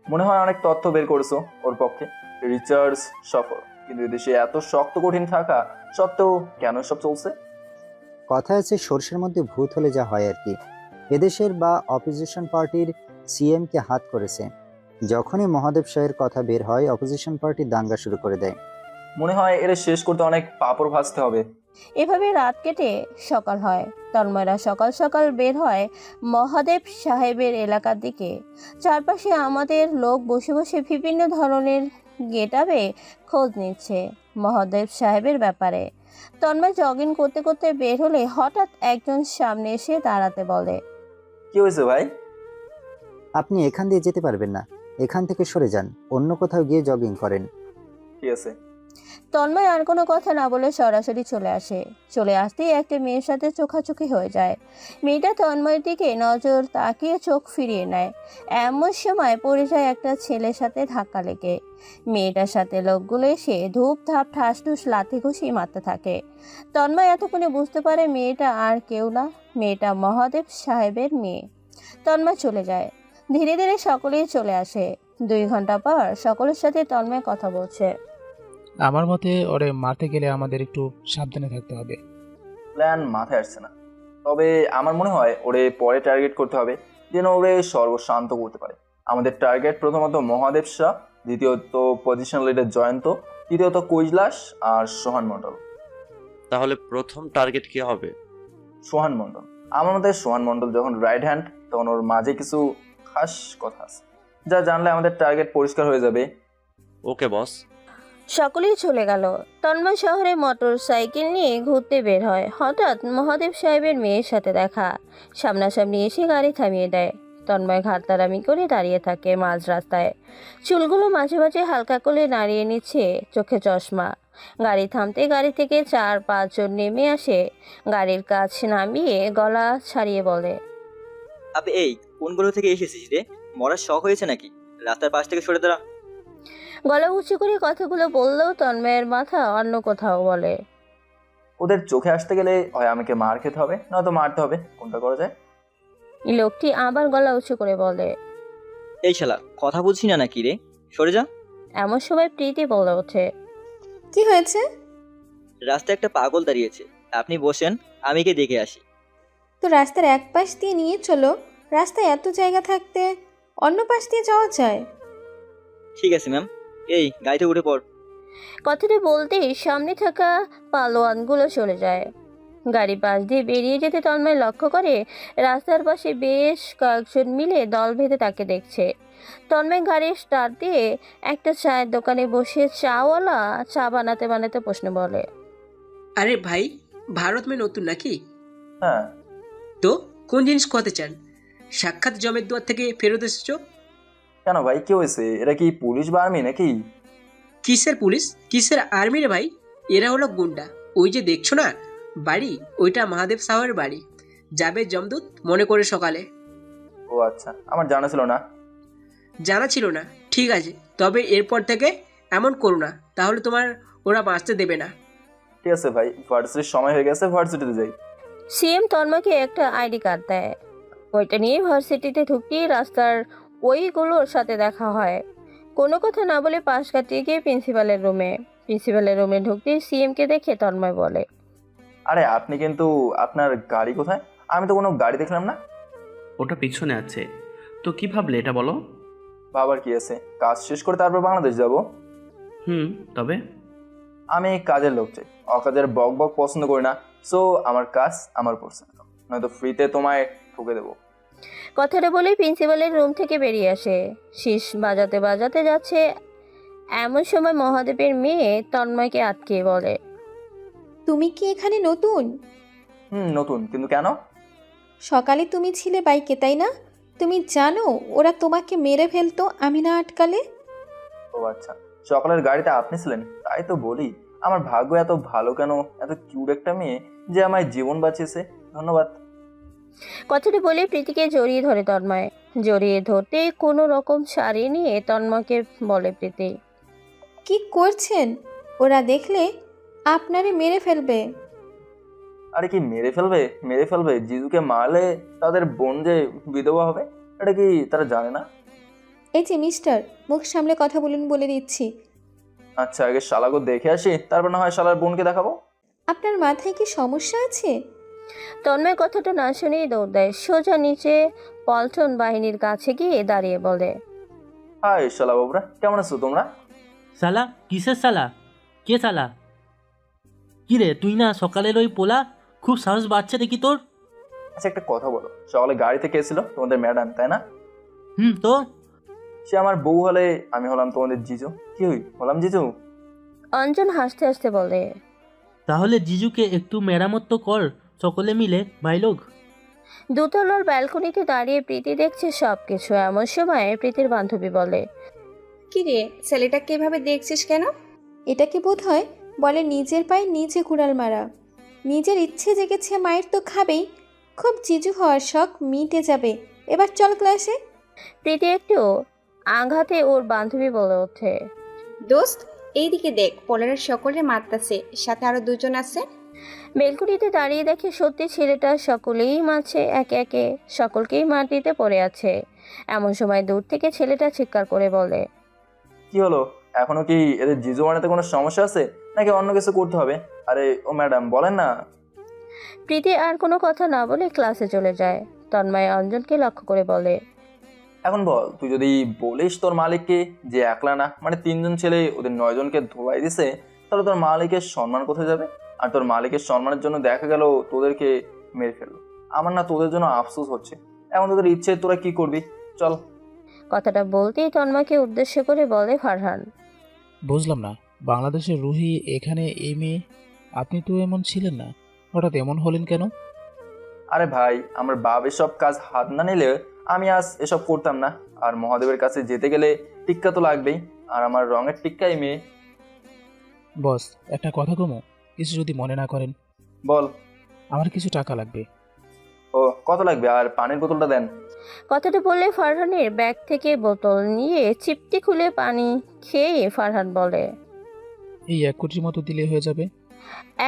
Speaker 5: মনে হয় অনেক তথ্য বের করেছো ওর পক্ষে। রিচার্জ সফর, কিন্তু এদেশে এত শক্ত কঠিন থাকা সত্ত্বেও কেন সব চলছে?
Speaker 19: কথা আছে সর্ষের মধ্যে ভূত হলে যা হয় আর কি। এদেশের বা অপোজিশন পার্টির সিএম কে হাত করেছে। যখনই মহাদেব সাহের কথা বের হয়, অপোজিশন পার্টি দাঙ্গা শুরু করে দেয়।
Speaker 5: মনে হয় এর শেষ করতে অনেক পাপড় ভাজতে হবে।
Speaker 1: এভাবে রাত কেটে সকাল হয়। তন্ময়রা সকাল সকাল বের হয় মহাদেব সাহেবের এলাকার দিকে। চারপাশে আমাদের লোক বসে বসে বিভিন্ন ধরনের গেটআপে খোঁজ নিচ্ছে মহাদেব সাহেবের ব্যাপারে। তন্ময় জগিং করতে করতে বের হলে হঠাৎ একজন সামনে এসে দাঁড়াতে বলে,
Speaker 5: কি হয়েছে ভাই?
Speaker 19: আপনি এখান দিয়ে যেতে পারবেন না, এখান থেকে সরে যান, অন্য কোথাও গিয়ে জগিং করেন।
Speaker 5: ঠিক আছে।
Speaker 1: তন্ময় আর কোনো কথা না বলে সরাসরি চলে আসে। চলে আসতেই একটা মেয়ের সাথে চোখাচোখি হয়ে যায়। মেয়েটা তন্ময়ের দিকে নজর তাকিয়ে চোখ ফিরিয়ে নেয়। এমন সময় পড়ে যায় একটা ছেলের সাথে ধাক্কা লেগে। মেয়েটার সাথে লোকগুলো এসে ধূপ ধাপ ঠাস ঠুস লাথি ঘুষি মারতে থাকে। তন্ময় এতক্ষণে বুঝতে পারে মেয়েটা আর কেউ না, মেয়েটা মহাদেব সাহেবের মেয়ে। তন্ময় চলে যায়। ধীরে ধীরে সকলেই চলে আসে। 2 ঘন্টা পর সকলের সাথে তন্ময় কথা বলছে।
Speaker 9: আমার মতে ওরে মারতে গেলে আমাদের একটু সাবধানে থাকতে হবে।
Speaker 5: প্ল্যান মাথায় আসছে না, তবে আমার মনে হয় ওরে পরে টার্গেট করতে হবে, যেন ওরে সর্বশান্ত করতে পারে। আমাদের টার্গেট প্রথমত মহাদেব শাহ, দ্বিতীয়ত পজিশন লিডার জয়ন্ত, তৃতীয়ত কৈলাস আর সোহান মণ্ডল।
Speaker 8: তাহলে প্রথম টার্গেট কি হবে?
Speaker 5: সোহান মণ্ডল। আমার মতে সোহান মণ্ডল যখন রাইট হ্যান্ড, তখন ওর মাঝে কিছু খাস কথা আছে যা জানলে আমাদের টার্গেট পরিষ্কার হয়ে যাবে।
Speaker 8: ওকে বস।
Speaker 1: সকলেই চলে গেল। তন্ময় শহরে মোটর সাইকেল নিয়ে ঘুরতে বের হয়। হঠাৎ মহাদেব সাহেবের মেয়ের সাথে দেখা। সামনাসামনি এসে গাড়ি থামিয়ে দেয়। তন্ময় ঘাটতারামি করে দাঁড়িয়ে থাকে মাঝ রাস্তায়। চুলগুলো মাঝে মাঝে হালকা করে নাড়িয়ে নিচ্ছে, চোখে চশমা। গাড়ি থামতে গাড়ি থেকে 4-5 জন নেমে আসে। গাড়ির কাছ নামিয়ে গলা ছাড়িয়ে বলে,
Speaker 2: আপনি এই কোনগুলো থেকে এসেছিস রে? মরার শখ হয়েছে নাকি? রাস্তার পাশ থেকে সরে দাঁড়া।
Speaker 1: গলা উঁচু করে কথাগুলো বললেও তন্ময়ের মাথা অন্য কোথাও বলে।
Speaker 5: ওদের চোখে আসতে গেলে হয় আমাকে মার খেতে হবে, নয়তো মারতে হবে। কোনটা করা যায়?
Speaker 1: লোকটি আবার গলা উঁচু করে বলে।
Speaker 2: এই শালা কথা বুঝছি না নাকি রে, সরে যা।
Speaker 1: এমন সময় প্রীতি বলে ওঠে।
Speaker 20: কি হয়েছে?
Speaker 2: রাস্তায় একটা পাগল দাঁড়িয়েছে, আপনি বসেন, আমি গিয়ে দেখে আসি।
Speaker 20: তো রাস্তার এক পাশ দিয়ে নিয়ে চলো, রাস্তায় এত জায়গা থাকতে অন্য পাশ দিয়ে যাওয়া যায়।
Speaker 2: ঠিক আছে ম্যাম, এই গাড়িতে উঠে পড়।
Speaker 1: কথাটা বলতেই সামনে থাকা পালোয়ানগুলো চলে যায়। গাড়ি পাশ দিয়ে বেরিয়ে যেতে তন্ময় লক্ষ্য করে রাস্তার পাশে বেশ কয়েকজন মিলে দল বেঁধে তাকে দেখছে। তন্ময় গাড়ির স্টার্ট দিয়ে একটা চায়ের দোকানে বসে চাওয়ালা চা বানাতে বানাতে প্রশ্ন বলে।
Speaker 21: আরে ভাই, ভারত মে নতুন নাকি?
Speaker 5: হ্যাঁ।
Speaker 21: তো কোন জিনিস খাওয়াতে চান? সাক্ষাৎ জমের দুয়ার থেকে ফেরত এসেছো?
Speaker 5: কেন ভাই, কি হয়েছে? এরা কি পুলিশ বা আর্মি নাকি?
Speaker 21: কিসের পুলিশ, কিসের আর্মি রে ভাই? এরা হলো গুন্ডা। ওই যে দেখছো না বাড়ি, ওইটা মহাদেব সাহেবের বাড়ি। যাবে জমদূত মনে করে সকালে।
Speaker 5: ও আচ্ছা, আমার জানা ছিল না।
Speaker 21: জানা ছিল না? ঠিক আছে, তবে এরপর থেকে এমন করো না, তাহলে তোমার ওরা বাঁচতে দেবে না।
Speaker 5: ঠিক আছে ভাই, ভার্সিটির সময় হয়ে গেছে, ভার্সিটিতে যাই।
Speaker 1: সিএম তন্ময়কে একটা আইডি কার্ড দেয়। ওইটা নিয়ে ভার্সিটিতে ঢুকতেই রাস্তার ওইগুলোর সাথে দেখা হয়। কোনো কথা না বলে পাশ কাটিয়ে গিয়ে প্রিন্সিপালের রুমে ঢুকতেই সিএমকে দেখে তন্ময় বলে।
Speaker 5: আরে আপনি কিন্তু, আপনার গাড়ি কোথায়? আমি তো কোনো গাড়ি দেখলাম না।
Speaker 15: ওটা পিছনে আছে। তো কি ভাবলে এটা বলো?
Speaker 5: বাবার কি আছে, কাজ শেষ করে তারপর বাংলাদেশ যাব।
Speaker 15: তবে
Speaker 5: আমি কাজের লোক চাই, অকাজের বক বক পছন্দ করি না। সো আমার কাজ আমার পছন্দ, নয়তো ফ্রিতে তোমায় ঠুকে দেবো।
Speaker 1: কথাটা বলেই প্রিন্সিপালের রুম থেকে বেরিয়ে আসে। শীষ বাজাতে বাজাতে যাচ্ছে, এমন সময় মহাদেবের মেয়ে তন্ময়কে আটকে বলে।
Speaker 20: তুমি কি এখানে নতুন?
Speaker 5: নতুন, কিন্তু কেন?
Speaker 20: সকালে তুমি ছিলে বাইকে, তাই না? তুমি জানো ওরা তোমাকে মেরে ফেলতো আমি না আটকালে।
Speaker 5: ও আচ্ছা, সকালের গাড়িতে আপনি ছিলেন, তাই তো বলি আমার ভাগ্য এত ভালো কেন, এত কিউট একটা মেয়ে যে আমায় জীবন বাঁচিয়েছে। ধন্যবাদ।
Speaker 1: কথাটা বলে প্রীতিকে জড়িয়ে ধরে তন্ময়। জড়িয়ে ধরতে কোনো রকম সারিয়ে নিয়ে তন্ময়কে বলে প্রীতি।
Speaker 20: কি করছেন? ওরা দেখলে আপনারে মেরে ফেলবে।
Speaker 5: আরে কি মেরে ফেলবে? মেরে ফেলবে? জিজুকে মারলে তাদের বোন যে বিধবা হবে, এটা কি তারা জানে না?
Speaker 20: এই যে মিস্টার, মুখ সামলে কথা বলুন বলে দিচ্ছি।
Speaker 5: আচ্ছা, আগে শালাকে দেখে আসি, তারপর না হয় শালার বোনকে দেখাবো।
Speaker 20: আপনার মাথায় কি সমস্যা আছে?
Speaker 1: তন্ময় কথাটা না শুনেই দৌড় দেয়। সোজা নিচে পল্টন বাহিনীর কাছে গিয়ে দাঁড়িয়ে বলে।
Speaker 5: হাই শালা বাবুরা, কেমন আছো তোমরা?
Speaker 22: শালা? কিসের শালা? কে শালা? কি রে, তুই না সকালের ওই পোলা? খুব সাহস বাড়ছে দেখি তোর।
Speaker 5: আচ্ছা একটা কথা বলো, সকালে গাড়িতে কে ছিল? তোমাদের ম্যাডাম, তাই না?
Speaker 22: তো
Speaker 5: সে আমার বউ হলে আমি হলাম তোমাদের জিজু। কি হলাম জিজু?
Speaker 1: অঞ্জন হাসতে হাসতে বলে।
Speaker 22: তাহলে জিজুকে একটু মেরামত তো কর সকলে মিলে, ভাই লোক।
Speaker 1: দোতলার ব্যালকনিতে দাঁড়িয়ে প্রীতি দেখছে সবকিছু। এমন সময় প্রীতির বান্ধবী বলে।
Speaker 20: কি রে, ছেলেটাকে এভাবে দেখছিস কেন? এটাকে বোধ হয় বলে নিজের পায়ে নিজে কুড়াল মারা। নিজের ইচ্ছে জেগেছে, মায়ের তো খাবেই। খুব জিজু হওয়ার শখ মিটে যাবে। এবার চল ক্লাসে।
Speaker 1: প্রীতি একটু আঘাতে ওর বান্ধবী বলে ওঠে।
Speaker 23: দোস্ত, এইদিকে দেখ, পোলারের সকলে মারতাছে, সাথে আরো দুজন আছে।
Speaker 1: বেলকুনিতে দাঁড়িয়ে দেখে সত্যি ছেলেটা সকলেই মারছে, একে একে সকলকেই মাটিতে পড়ে আছে। এমন সময় দূর থেকে ছেলেটা চিৎকার করে বলে।
Speaker 5: কি হলো? এখনো কি এদের জিজু বানাতে কোনো সমস্যা আছে, নাকি অন্য কিছু করতে হবে? আরে ও ম্যাডাম, বলেন না।
Speaker 1: প্রীতি আর কোনো কথা না বলে ক্লাসে চলে যায়। তন্ময় অঞ্জনকে লক্ষ্য করে বলে।
Speaker 5: এখন বল, তুই যদি বলিস তোর মালিককে যে একলা না, মানে 3 জন ছেলে ওদের 9 জনকে ধোলাই দিছে, তাহলে তোর মালিকের সম্মান কোথায় যাবে? আর তোর মালিকের সম্মানের জন্য দেখা গেল তোদেরকে মেরে ফেললো। আমার না তোদের জন্য আফসোস হচ্ছে। এখন তোদের ইচ্ছে, তোরা কি করবি? চল।
Speaker 1: কথাটা বলতেই তন্ময়কে উদ্দেশ্য করে বলে ফারহান।
Speaker 9: বুঝলাম না, বাংলাদেশের রুহি এখানে এই মেয়ে, আপনি তো এমন ছিলেন না, হঠাৎ এমন হলেন কেন?
Speaker 5: আরে ভাই, আমার বাপ এসব কাজ হাত না নিলে আমি আজ এসব করতাম না। আর মহাদেবের কাছে যেতে গেলে টিক্কা তো লাগবেই, আর আমার রঙের টিক্কাই মেয়ে।
Speaker 9: বস, একটা কথা কমো, কিছু যদি মনে না করেন।
Speaker 5: বল।
Speaker 9: আমার কিছু টাকা লাগবে।
Speaker 5: ও, কত লাগবে? আর পানির বোতলটা দেন।
Speaker 1: কথাটা বললে ফারহানের ব্যাগ থেকে বোতল নিয়ে চিপটি খুলে পানি খেয়ে ফারহান বলে।
Speaker 9: এই 1 কোটির মতো দিলে হয়ে যাবে।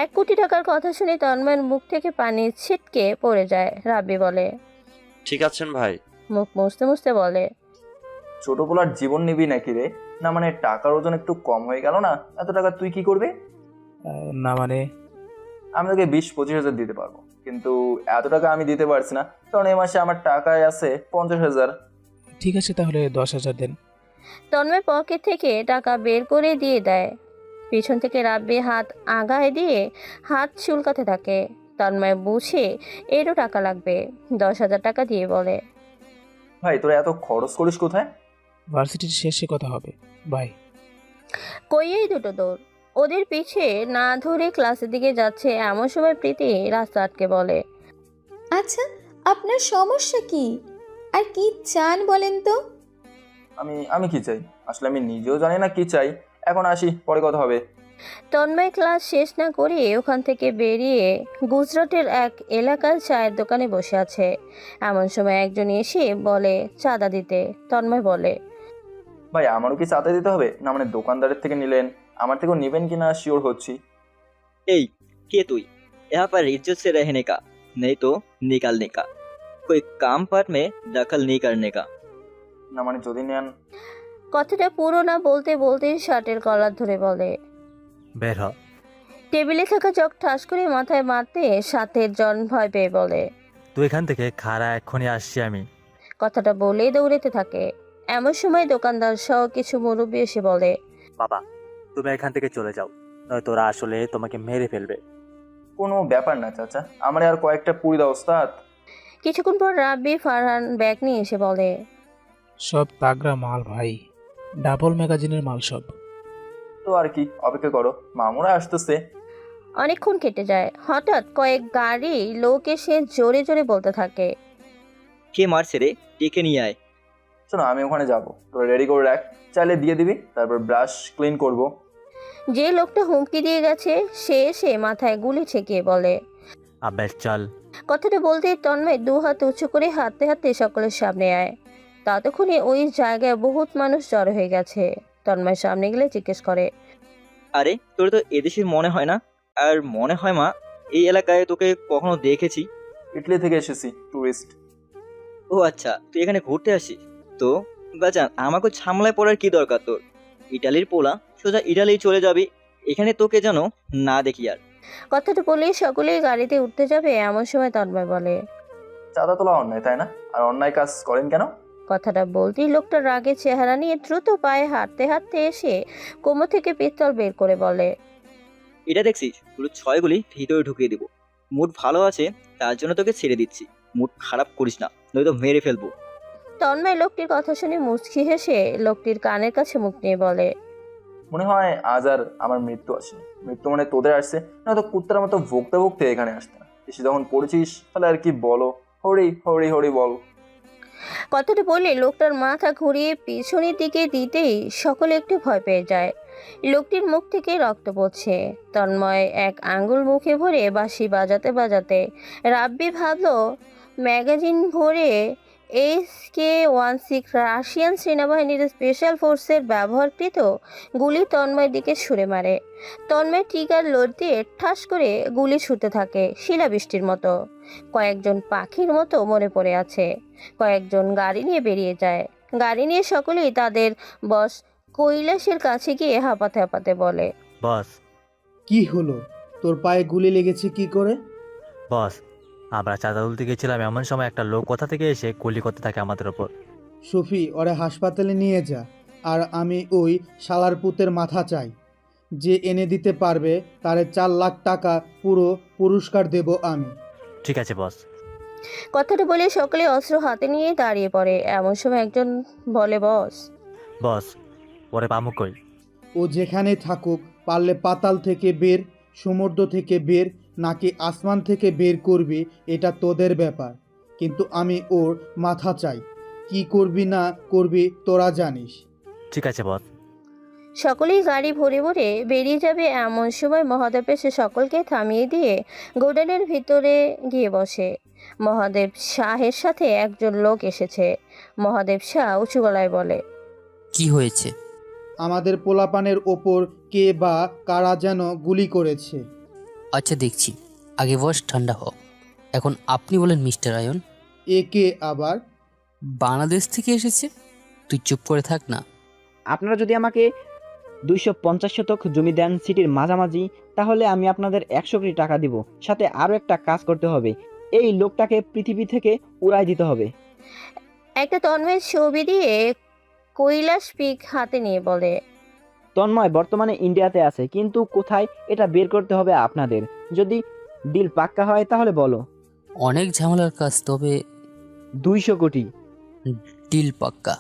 Speaker 1: 1 কোটি টাকার কথা শুনে তন্ময়ের মুখ থেকে পানি ছিটকে পড়ে যায়। রাব্বি বলে,
Speaker 8: ঠিক আছেন ভাই?
Speaker 1: মুখ মুছতে মুছতে বলে,
Speaker 5: ছোট পোলার জীবন নিবি নাকি রে? না মানে টাকার ওজন একটু কম হয়ে গেল না? এত টাকা তুই কি করবে?
Speaker 9: না মানে
Speaker 5: আমি তোকে 20-25 হাজার দিতে পারবো, কিন্তু এত টাকা আমি দিতে পারছি না, কারণ এই মাসে আমার টাকায় আছে 50,000।
Speaker 9: ঠিক আছে, তাহলে 10,000 দেন।
Speaker 1: তন্ময় পকেট থেকে টাকা বের করে দিয়ে দেয়। পিছন থেকে রাব্বি হাত আগায় দিয়ে হাত চুলকাতে থাকে। তন্ময় বুঝে এরও টাকা লাগবে, 10,000 টাকা দিয়ে বলে,
Speaker 5: ভাই তোরা এত খরচ করিস কোথায়?
Speaker 9: ভার্সিটির শেষে কথা হবে, বাই।
Speaker 1: কইয়েই দুটো দৌড়। ওদের পিছে না ধরে ক্লাসের দিকে যাচ্ছে এমন সময় প্রীতি রাস্তা আটকে বলে,
Speaker 20: আচ্ছা, আপনার সমস্যা কি আর কি চান বলেন তো?
Speaker 5: আমি কি চাই আসলে আমি নিজেও জানি না কি চাই। এখন আসি, পরে কথা হবে।
Speaker 1: তন্ময় ক্লাস শেষ না করে ওখান থেকে বেরিয়ে গুজরাটের এক এলাকার চায়ের দোকানে বসে আছে। এমন সময় একজন এসে বলে চাঁদা দিতে। তন্ময় বলে,
Speaker 5: ভাই আমারও কি চাঁদা দিতে হবে? না মানে দোকানদারের থেকে নিলেন, আমার থেকেও নেবেন কিনা শিওর হচ্ছি।
Speaker 2: এই के তুই? यहाँ पर इज्जत से रहने का, नहीं तो निकालने का। कोई काम पर में दखल नहीं करने का।
Speaker 5: না মানে যদি নেন।
Speaker 1: কথাটা পুরো না বলতে বলতে শার্টের কলার ধরে বলে,
Speaker 14: বের হ।
Speaker 1: টেবিলে থাকা চক ঠাস করে মাথায় মারতে সাথের জন ভয় পেয়ে বলে,
Speaker 14: তুই এখান থেকে খাড়া, এক্ষুনি আসছি আমি।
Speaker 1: কথাটা বলেই দৌড়েতে থাকে। এমন সময় দোকানদার সহ কিছু মুরব্বী এসে বলে,
Speaker 14: বাবা তুমি এখান থেকে চলে যাও, নয় তোরা আসলে তোমাকে মেরে ফেলবে।
Speaker 5: কোনো ব্যাপার না চাচা, আমার আর কয়েকটা পুরি দাও ওস্তাদ।
Speaker 1: কিছুক্ষণ পর রাব্বি ফারহান ব্যাগ নিয়ে এসে বলে,
Speaker 9: সব তাগড়া মাল ভাই, ডাবল ম্যাগাজিনের মাল সব।
Speaker 5: তো আর কি, অপেক্ষা করো, মামুরা আসতেছে।
Speaker 1: অনেকক্ষণ কেটে যায়। হঠাৎ কয়েক গাড়ি লোক এসে জোরে জোরে বলতে থাকে,
Speaker 2: কে মারছে রে? ডেকে নিয়ে আয়।
Speaker 5: শোনো আমি ওখানে যাবো, তোরা রেডি করে রাখ, চাইলে দিয়ে দিবি, তারপর ব্রাশ ক্লিন করব।
Speaker 1: যে লোকটা হুমকি দিয়ে গেছে সে এসে মাথায় গুলি ঠেকিয়ে বলে,
Speaker 14: আবে চল।
Speaker 1: কথাটা বলতেই তন্ময় 2 হাত উঁচু করে হাঁটতে হাঁটতে সকলের সামনে আয়। ততক্ষণে ওই জায়গায় বহুত মানুষ জড়ো হয়ে গেছে। তন্ময় সামনে গেলে জিজ্ঞেস করে,
Speaker 2: আরে তোর তো এদেশের মনে হয় না, আর মনে হয় মা এই এলাকায় তোকে কখনো দেখেছি।
Speaker 5: ইটালি থেকে এসেছি, টুরিস্ট।
Speaker 2: ও আচ্ছা, তুই এখানে ঘুরতে আসিস? তো বাজান আমাকে ঝামেলায় পড়ার কি দরকার তোর? ইটালির পোলা, সোজা ইটালি চলে যাবি, এখানে তোকে যেন না দেখি আর।
Speaker 1: কথাটা বলে সকলেই গাড়িতে উঠতে যাবে এমন সময় তন্ময় বলে,
Speaker 5: চাঁদা তোলা অন্যায় তাই না? আর অন্যায় কাজ করেন কেন?
Speaker 1: কথাটা বলতেই লোকটা রাগের চেহারা নিয়ে দ্রুত পায়ে হাঁটতে হাঁটতে এসে কোমর থেকে পিস্তল বের করে বলে,
Speaker 2: এটা দেখছিস, পুরো 6 গুলি ভিতরে ঢুকিয়ে দিব। মুড ভালো আছে তার জন্য তোকে ছেড়ে দিচ্ছি, মুড খারাপ করিস না, নয়তো মেরে ফেলবো।
Speaker 1: তন্ময় লোকটির কথা শুনে মুচকি হেসে লোকটির কানের কাছে মুখ নিয়ে বলে,
Speaker 5: মনে হয় আজ আর আমার মৃত্যু আসেনি। মৃত্যু মানে তোদের আসছে, না তো কুত্তার মতো ভুগতে ভুগতে এখানে আসতে না। এসে যখন পড়েছিস তাহলে আর কি বলো, হরি হরি হরি বল।
Speaker 1: কথাটা বলে লোকটার মাথা ঘুরিয়ে পিছনের দিকে দিতেই সকলে একটু ভয় পেয়ে যায়। লোকটির মুখ থেকে রক্ত পড়ছে। তন্ময় এক আঙ্গুল মুখে ভরে বাঁশি বাজাতে বাজাতে রাব্বি ভাবলো ম্যাগাজিন ভরে SK-16 রাশিয়ান সেনাবাহিনীর স্পেশাল ফোর্সের ব্যবহারকৃত গুলি তন্ময়ের দিকে ছুঁড়ে মারে। তন্ময় ট্রিগার লোড দিয়ে ঠাস করে গুলি ছুটতে থাকে শিলাবৃষ্টির মতো। কয়েকজন পাখির মতো মরে পড়ে আছে। কয়েকজন গাড়ি নিয়ে বেরিয়ে যায়। গাড়ি নিয়ে সকলেই তাদের বস কৈলাসের কাছে গিয়ে হাঁপাতে হাঁপাতে বলে,
Speaker 14: বস
Speaker 3: কি হলো? তোর পায়ে গুলি লেগেছে কি করে?
Speaker 14: বস আমরা চাঁদা তুলতে গেছিলাম, এমন সময় একটা লোক কোথা থেকে এসে গুলি করতে থাকে আমাদের ওপর।
Speaker 3: সফি, ওরে হাসপাতালে নিয়ে যা, আর আমি ওই শালার পুতের মাথা চাই। যে এনে দিতে পারবে তারে 4 লাখ টাকা পুরো পুরস্কার দেব আমি।
Speaker 14: ঠিক আছে বস।
Speaker 1: কথাটা বলে সকলে অস্ত্র হাতে নিয়ে দাঁড়িয়ে পড়ে। এমন সময় একজন বলে,
Speaker 14: বস ওরে পামু কই?
Speaker 3: ও যেখানে থাকুক, পারলে পাতাল থেকে বের, সমুদ্র থেকে বের, নাকি আসমান থেকে বের করবি এটা তোদের ব্যাপার, কিন্তু আমি ওর মাথা চাই। কি করবি না করবি তোরা জানিস।
Speaker 14: ঠিক আছে বস।
Speaker 1: সকলেই গাড়ি ভরে ভরে বেরিয়ে যাবে এমন সময় মহাদেব এসে সকলকে থামিয়ে দিয়ে গোডাউনের ভিতরে গিয়ে বসে। মহাদেব শাহের সাথে একজন লোক এসেছে। মহাদেব শাহ উঁচু গলায় বলে,
Speaker 11: কি হয়েছে?
Speaker 3: আমাদের পোলাপানের ওপর কে বা কারা যেন গুলি করেছে।
Speaker 10: আচ্ছা দেখছি, আগে বয়স ঠান্ডা হোক। এখন আপনি বলেন মিস্টার আয়ন।
Speaker 3: একে আবার
Speaker 10: বাংলাদেশ থেকে এসেছে, তুই চুপ করে থাক না।
Speaker 6: আপনারা যদি আমাকে 250 শতক জমি দেন সিটির মাঝামাঝি, তাহলে আমি আপনাদের 100 কোটি টাকা দিব। সাথে আরও একটা কাজ করতে হবে, এই লোকটাকে পৃথিবী থেকে উড়াই দিতে হবে।
Speaker 1: একটা তন্ময়ের ছবি দিয়ে কৈলাস পিক হাতে নিয়ে বলে,
Speaker 6: তন্ময় বর্তমানে ইন্ডিয়াতে আছে, কিন্তু কোথায় এটা বের করতে হবে আপনাদের। যদি ডিল পাক্কা হয় তাহলে বলো।
Speaker 10: অনেক ঝামেলার কাজ, তবে
Speaker 6: 200 কোটি।
Speaker 10: ডিল পাক্কা।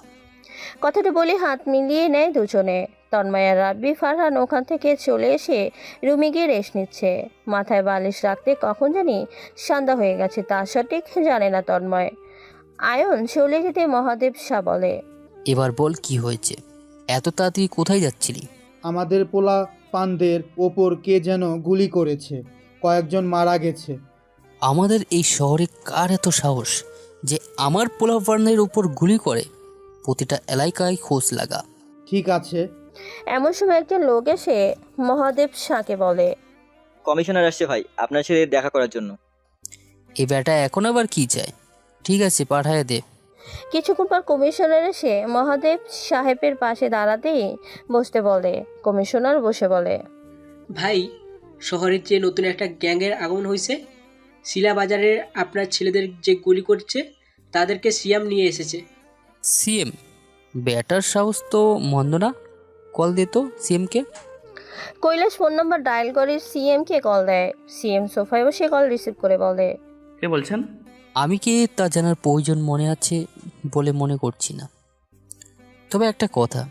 Speaker 1: কথাটা বলে হাত মিলিয়ে নেয় দুজনে। তন্ময় আর রাব্বি ফারহান ওখান থেকে চলে এসে রুমে গিয়ে রেস্ট নিচ্ছে। মাথায় বালিশ রাখতে কখন জানি সন্ধ্যা হয়ে গেছে, তা সঠিক জানে না তন্ময়। আয়ন চলে যেতে মহাদেব শাহ বলে,
Speaker 10: এবার বল কি হয়েছে, এত তাড়াতাড়ি কোথায় যাচ্ছিলি?
Speaker 3: আমাদের পোলা পানদের ওপর কে যেন গুলি করেছে, কয়েকজন মারা গেছে।
Speaker 10: আমাদের এই শহরে কার এত সাহস যে আমার পোলাপানের উপর গুলি করে? প্রতিটা এলাকায় খোঁজ লাগা।
Speaker 3: ঠিক আছে।
Speaker 1: এমন সময় একজন লোক এসে মহাদেব শাহকে বলে,
Speaker 2: কমিশনার আসছে ভাই, আপনার সাথে দেখা করার জন্য।
Speaker 10: এই ব্যাটা এখন আবার কি চায়? ঠিক আছে, পাঠায় দে।
Speaker 1: কিছুক্ষণ পর কমিশনার এসে মহাদেব সাহেবের পাশে দাঁড়াতেই বসতে বলে। কমিশনার বসে বলে,
Speaker 21: ভাই, শহরের যে নতুন একটা গ্যাংয়ের আগমন হয়েছে, শিলা বাজারের আপনার ছেলেদের যে গুলি করছে তাদেরকে সিএম নিয়ে এসেছে।
Speaker 10: সিএম? ব্যাটার সাহস তো মন্দ না, কল দে তো সিএমকে।
Speaker 1: কৈলাস ফোন নাম্বার ডায়াল করে সিএমকে কল দেয়। সিএম সোফায় বসে কল রিসিভ করে বলে,
Speaker 15: কে বলছেন?
Speaker 10: আমি কে তা জানার প্রয়োজন মনে আছে বলে মনে করছি না, তবে একটা কথা,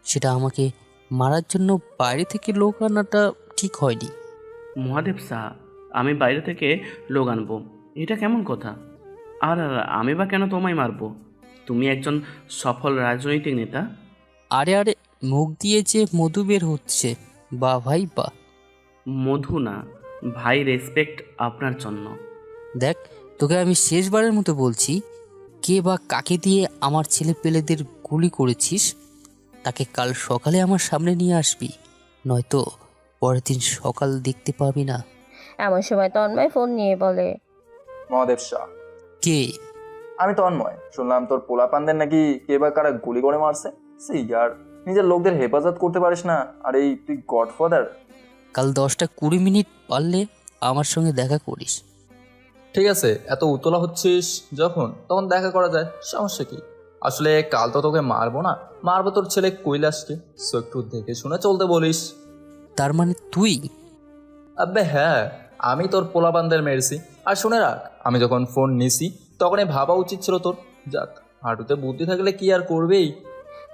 Speaker 10: সেটা আমাকে মারার জন্য বাইরে থেকে লোক আনাটা ঠিক হয়নি।
Speaker 15: মহাদেব শাহ, আমি বাইরে থেকে লোক আনবো, এটা কেমন কথা? আর আমি বা কেন তোমায় মারবো? তুমি একজন সফল রাজনৈতিক নেতা।
Speaker 10: আরে আরে, মুখ দিয়ে যে মধু বের হচ্ছে, বা ভাই বা।
Speaker 15: মধু না ভাই, রেসপেক্ট আপনার জন্য।
Speaker 10: দেখ, তোকে আমি শেষবারের মতো বলছি, কে বা কাকে দিয়ে আমার ছেলে পেলেদের গুলি করেছিস তাকে কাল সকালে আমার সামনে নিয়ে আসবি, নয়তো পরের দিন সকাল দেখতে পাবি না।
Speaker 1: এমন সময় তন্ময় ফোন নিয়ে বলে,
Speaker 5: মহাদেব শাহ।
Speaker 10: কে?
Speaker 5: আমি তন্ময়। শুনলাম তোর পোলাপানদের নাকি কে বা কারা গুলি করে মারছে। সেই আর নিজের লোকদের হেফাজত করতে পারিস না, আর এই তুই গডফাদার।
Speaker 10: কাল 10টা 20 মিনিট পারলে আমার সঙ্গে দেখা করিস।
Speaker 17: ঠিক আছে, এত উতলা হচ্ছিস যখন, তখন দেখা করা যায়, সমস্যা কি? আসলে কাল তো তোকে মারবো না, মারবো তোর ছেলে কৈলাসকে। সো একটু দেখে শুনে চলতে বলিস।
Speaker 10: তার মানে তুই?
Speaker 17: আবে হ্যাঁ, আমি তোর পোলাপানদের মেরেছি। আর শুনে রাখ, আমি যখন ফোন নিছি তখনই ভাবা উচিত ছিল তোর। যাক, হাঁটুতে বুদ্ধি থাকলে কি আর করবেই।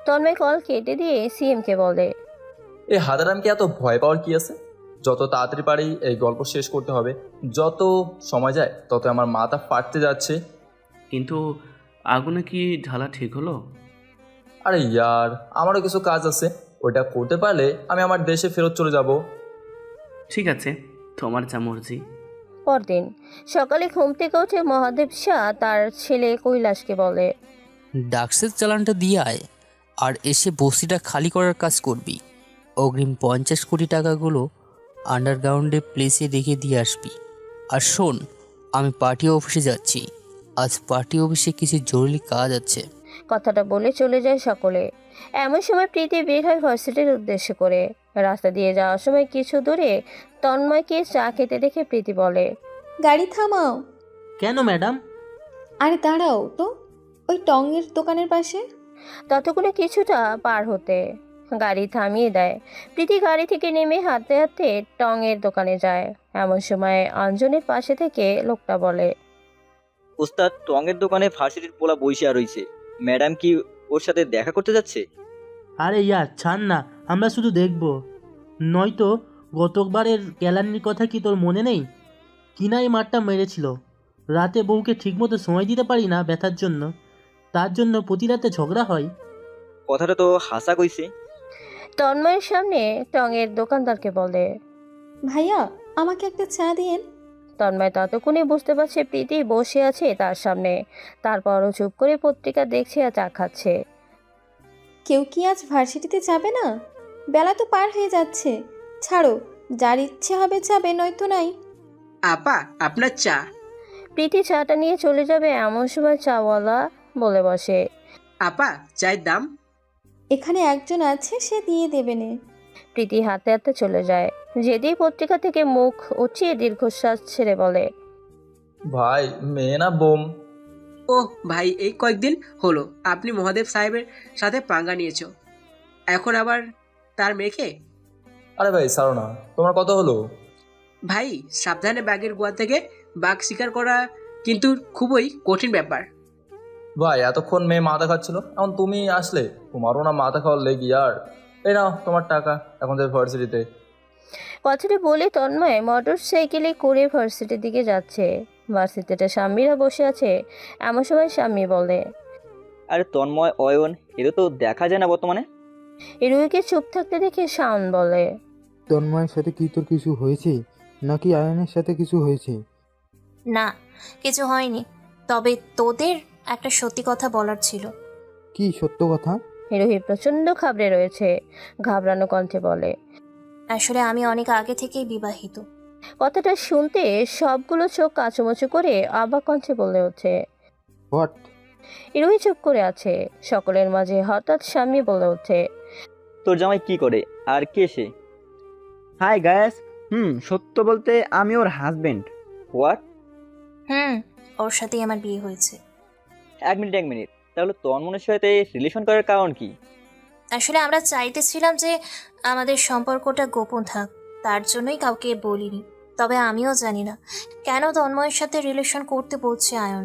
Speaker 1: তন্ময় কল কেটে দিয়ে সিএমকে বলে,
Speaker 17: এই হাদারামকে এত ভয় পাওয়ার কি আছে? যত তাড়াতাড়ি পারি এই গল্প শেষ করতে হবে। যত সময় যায় তত আমার মাথা ফাটতে যাচ্ছে।
Speaker 15: কিন্তু আগুনে কি ঢালা ঠিক হলো?
Speaker 17: আরে ইয়ার, আমারও কিছু কাজ আছে, ওইটা করতে পারলে আমি আমার দেশে ফেরত চলে যাব।
Speaker 15: ঠিক আছে, তোমার যা মর্জি।
Speaker 1: পরদিন সকালে ঘুম থেকে উঠে মহাদেব শাহ তার ছেলে কৈলাসকে বলে,
Speaker 10: ডাক্সের চালানটা দিয়ে আয়, আর এসে বস্তিটা খালি করার কাজ করবি। অগ্রিম 50 কোটি টাকাগুলো আন্ডারগ্রাউন্ডে প্লেসে রেখে দিয়ে আসবি। আর শোন, আমি পার্টি অফিসে যাচ্ছি, আজ পার্টি অফিসে কিছু জরুরি কাজ আছে।
Speaker 1: কথাটা বলে চলে যায় সকলে। এমন সময় প্রীতি বের হয় ভার্সিটির উদ্দেশ্য করে। রাস্তা দিয়ে যাওয়ার সময় কিছু দূরে তন্ময়কে চা খেতে দেখে প্রীতি বলে,
Speaker 20: গাড়ি থামাও।
Speaker 22: কেন ম্যাডাম?
Speaker 20: আরে দাঁড়াও তো, ওই টঙের দোকানের পাশে।
Speaker 1: ততক্ষণে কিছুটা পার হতে গাড়ি থামিয়ে দেয়। প্রীতি গাড়ি থেকে নেমে হাঁটতে হাঁটতে টঙের দোকানে যায়। এমন সময় অঞ্জনের পাশে থেকে লোকটা বলে,
Speaker 2: ওস্তাদ, টঙের দোকানে ভার্সিটির পোলা বইসা রইছে, ম্যাডাম কি ওর সাথে দেখা করতে যাচ্ছে?
Speaker 22: আরে ইয়ার ছাড় না, আমরা শুধু দেখব। নয়তো গতবারের কেলানির কথা কি তোর মনে নেই? কিনাই মারটা মেরেছিল। রাতে বউকে ঠিকমতো সময় দিতে পারি না ব্যথার জন্য, তার জন্য প্রতি রাতে ঝগড়া হয়।
Speaker 2: কথাটা তো হাসা কইছে।
Speaker 1: তন্ময়ের সামনে টঙের দোকানদারকে বলে,
Speaker 20: ভাইয়া আমাকে একটা চা দিন।
Speaker 1: তন্ময় ততক্ষণে বুঝতে পারছে প্রীতি বসে আছে তার সামনে। তারপরও চুপ করে পত্রিকা দেখছে আর চা খাচ্ছে।
Speaker 20: কেউ কি আজ ভার্সিটিতে যাবে না? বেলা তো পার হয়ে যাচ্ছে। ছাড়ো, যার ইচ্ছে হবে যাবে, নয়তো নাই।
Speaker 21: আপা আপনার চা।
Speaker 1: প্রীতি চাটা নিয়ে চলে যাবে এমন সময় চাওয়ালা বলে বসে।
Speaker 21: আপা চায়ের দাম।
Speaker 20: এখানে একজন আছে, সে দিয়ে দেবে নে।
Speaker 1: প্রীতি হাতে হাতে চলে যায়। যেদিন পত্রিকা থেকে মুখ উঠিয়ে দীর্ঘশ্বাস ছেড়ে বলে,
Speaker 17: ভাই মেয়ে না বোম?
Speaker 21: ও ভাই, এই কয়েকদিন হলো আপনি মহাদেব সাহেবের সাথে পাঙ্গা নিয়েছো, এখন আবার তার মেয়েকে?
Speaker 17: আরে ভাই ছাড়ো না, তোমার কত হলো?
Speaker 21: ভাই সাবধানে বাঘের গোয়া থেকে বাঘ শিকার করা কিন্তু খুবই কঠিন ব্যাপার।
Speaker 17: ভাই এতক্ষণ মেয়ে মাথা খাচ্ছিল, এখন তুমি আসলে তোমারও না মাথা খাওয়ার লেগি আর। এই নাও তোমার টাকা, এখন যাবে ভার্সিটিতে।
Speaker 1: কথাটা বলে তন্ময় মোটর সাইকেলে করে ভার্সিটির দিকে যাচ্ছে। ভার্সিটিতে স্বামীরা বসে আছে। এমন সময় স্বামী বলে,
Speaker 2: আরে তন্ময়, অয়ন, এটা তো দেখা যায় না বর্তমানে।
Speaker 1: রুহিকে চুপ থাকতে দেখে শাওন বলে,
Speaker 4: তন্ময়ের সাথে কি তোর কিছু হয়েছে নাকি আয়নের সাথে কিছু হয়েছে?
Speaker 7: না, কিছু হয়নি, তবে তোদের একটা সত্যি কথা বলার ছিল।
Speaker 4: কি সত্য কথা?
Speaker 1: রুহি প্রচন্ড ঘাবড়ে রয়েছে। ঘাবড়ানো কণ্ঠে বলে,
Speaker 7: আসলে আমি অনেক আগে থেকেই বিবাহিত।
Speaker 1: কথাটা শুনতে সবগুলো চোখ কাচুমচু করে অবাক কণ্ঠে বলে ওঠে।
Speaker 4: হোয়াট?
Speaker 1: রুহি চুপ করে আছে। সকলের মাঝে হঠাৎ স্বামী বলে ওঠে,
Speaker 2: তোর জামাই কি করে আর কে সে?
Speaker 6: হাই গায়েস, সত্য বলতে আমি ওর হাজবেন্ড।
Speaker 2: হোয়াট?
Speaker 7: ওর সাথেই আমার বিয়ে হয়েছে।
Speaker 2: এক মিনিট, তাহলে তন্ময়ের সাথে রিলেশন করার কারণ কি?
Speaker 7: আসলে আমরা চাইতেছিলাম যে আমাদের সম্পর্কটা গোপন থাক, তার জন্যই কাউকে বলিনি। তবে আমিও জানি না কেন তন্ময়ের সাথে রিলেশন করতে বলছে আয়ন।